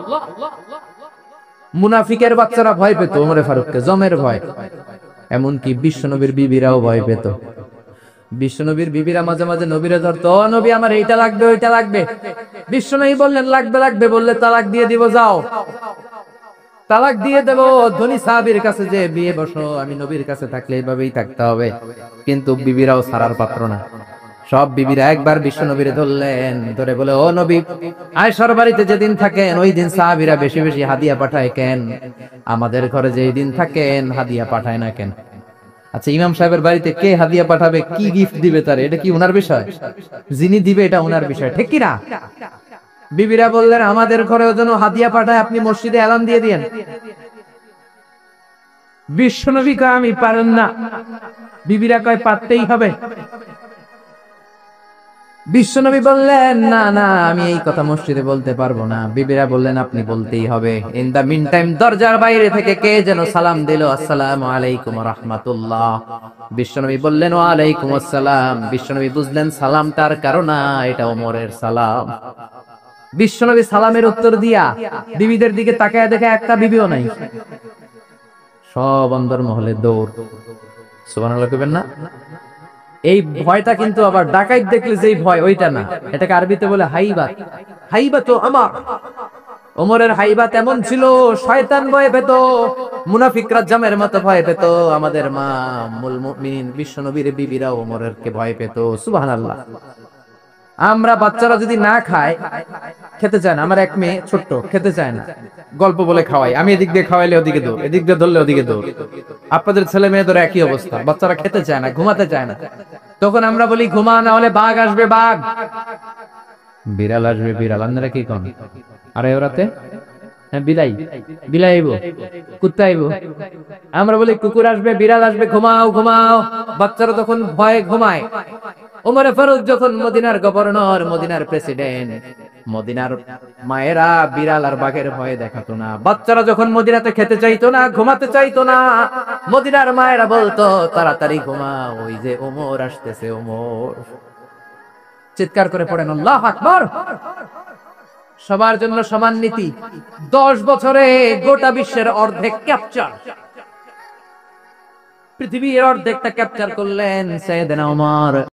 মুনাফিকের বাচ্চারা ভয় পেত ওমরে ফারুককে, জমের ভয়। এমনকি বিশ্বনবীর বিবিরাও ভয় পেত। বিশ্বনবীর বিবিরা মাঝে মাঝে নবীরে ধরতো, ও নবী আমার এইটা লাগবে ওইটা লাগবে। বিশ্বনবী বললেন লাগবে লাগবে বললে তালাক দিয়ে দিব, যাও তালাক দিয়ে দেব। ধনী সাহাবীর কাছে যে বিয়ে বসো, আমি নবীর কাছে থাকলে এইভাবেই থাকতে হবে। কিন্তু বিবিরাও ছাড়ার পাত্র না। সব বিবিরা একবার বিশ্ব নবীরে ধরলেন, ধরে বলে ও নবী, আয়েশার বাড়িতে যেদিন থাকেন ওই দিন সাহাবীরা বেশি বেশি হাদিয়া পাঠায় কেন? আমাদের ঘরে যেই দিন থাকেন হাদিয়া পাঠায় না কেন? আচ্ছা, ইমাম সাহেবের বাড়িতে কে হাদিয়া পাঠাবে, কি গিফট দিবে তার, এটা কি উনার বিষয়? যিনি দিবে এটা উনার বিষয়, ঠিক কি না? বিবিরা বললেন আমাদের ঘরেও যেন হাদিয়া পাঠায়, আপনি মসজিদে এলান দিয়ে দিয়েন। বিশ্বনবী কয় আমি পারেন না, বিবিরা কয় পারতেই হবে। বিশ্বনবী বললেন না না, আমি এই কথা মসজিদে বলতে পারবো না। বিবিরা বললেন আপনি বলতেই হবে। ইন দা মিন টাইম দরজার বাইরে থেকে কে যেন সালাম দিল, আসসালামু আলাইকুম ওয়া রাহমাতুল্লাহ। বিশ্বনবী বললেন ওয়া আলাইকুম আসসালাম। বিশ্বনবী বুঝলেন সালামটার কারণ না, এটা ওমরের সালাম। বিশ্বনবী সালামের উত্তর দিয়া বিবিদের দিকে তাকায় দেখে একটা বিবিও নাই। সব অন্দরমহলে দৌড়। সুবহানাল্লাহ কইবেন না? এই ভয়টা কিন্তু আবার ডাকাইত দেখলে যেই ভয় ওইটা না, এটাকে আরবিতে বলে হাইবাত। হাইবাত আমার ওমরের হাইবাত এমন ছিল, শয়তান ভয় পেত, মুনাফিকরা জামের মতো ভয় পেত। আমাদের মা উম্মুল মুমিনিন বিশ্বনবীর বিবিরা ওমরের কে ভয় পেত। সুবহানাল্লাহ। আমরা বাচ্চারা যদি না খায়, খেতে চায় না, আমার এক মেয়ে ছোট্ট খেতে চায় না, গল্প বলে খাওয়াই, আমি এদিক দিয়ে খাওয়াইলে ওদিকে দৌড়, এদিক দিয়ে ধরলে ওদিকে দৌড়। আপনাদের ছেলে মেয়েদের একই অবস্থা, বাচ্চারা খেতে চায় না, ঘুমাতে চায় না। তখন আমরা বলি ঘুমা, না হলে বাঘ আসবে বাঘ, বিড়াল আসবে বিড়াল। আপনারা কি কোন? আরে ওরাতে বিলাই বিলাই আইবো, কুত্তা আইবো। আমরা বলি কুকুর আসবে বিড়াল আসবে, ঘুমাও ঘুমাও। বাচ্চারা তখন ভয়ে ঘুমায়। ওমর ফারুক যখন মদিনার গভর্নর, মদিনার প্রেসিডেন্ট, মদিনার মায়েরা বিড়াল আর বাঘের ভয়ে দেখাতো না। বাচ্চারা যখন মদিনাতে খেতে চাইতো না, ঘুমাতে চাইতো না, মদিনার মায়েরা বলতো তাড়াতাড়ি ঘুমাও, ওই যে ওমর আসতেছে ওমর। চিৎকার করে পড়েন আল্লাহু আকবার। সবার জন্য সমান নীতি। 10 বছরে গোটা বিশ্বের অর্ধেক ক্যাপচার, পৃথিবীর অর্ধেকটা ক্যাপচার করলেন সাইয়েদনা ওমর।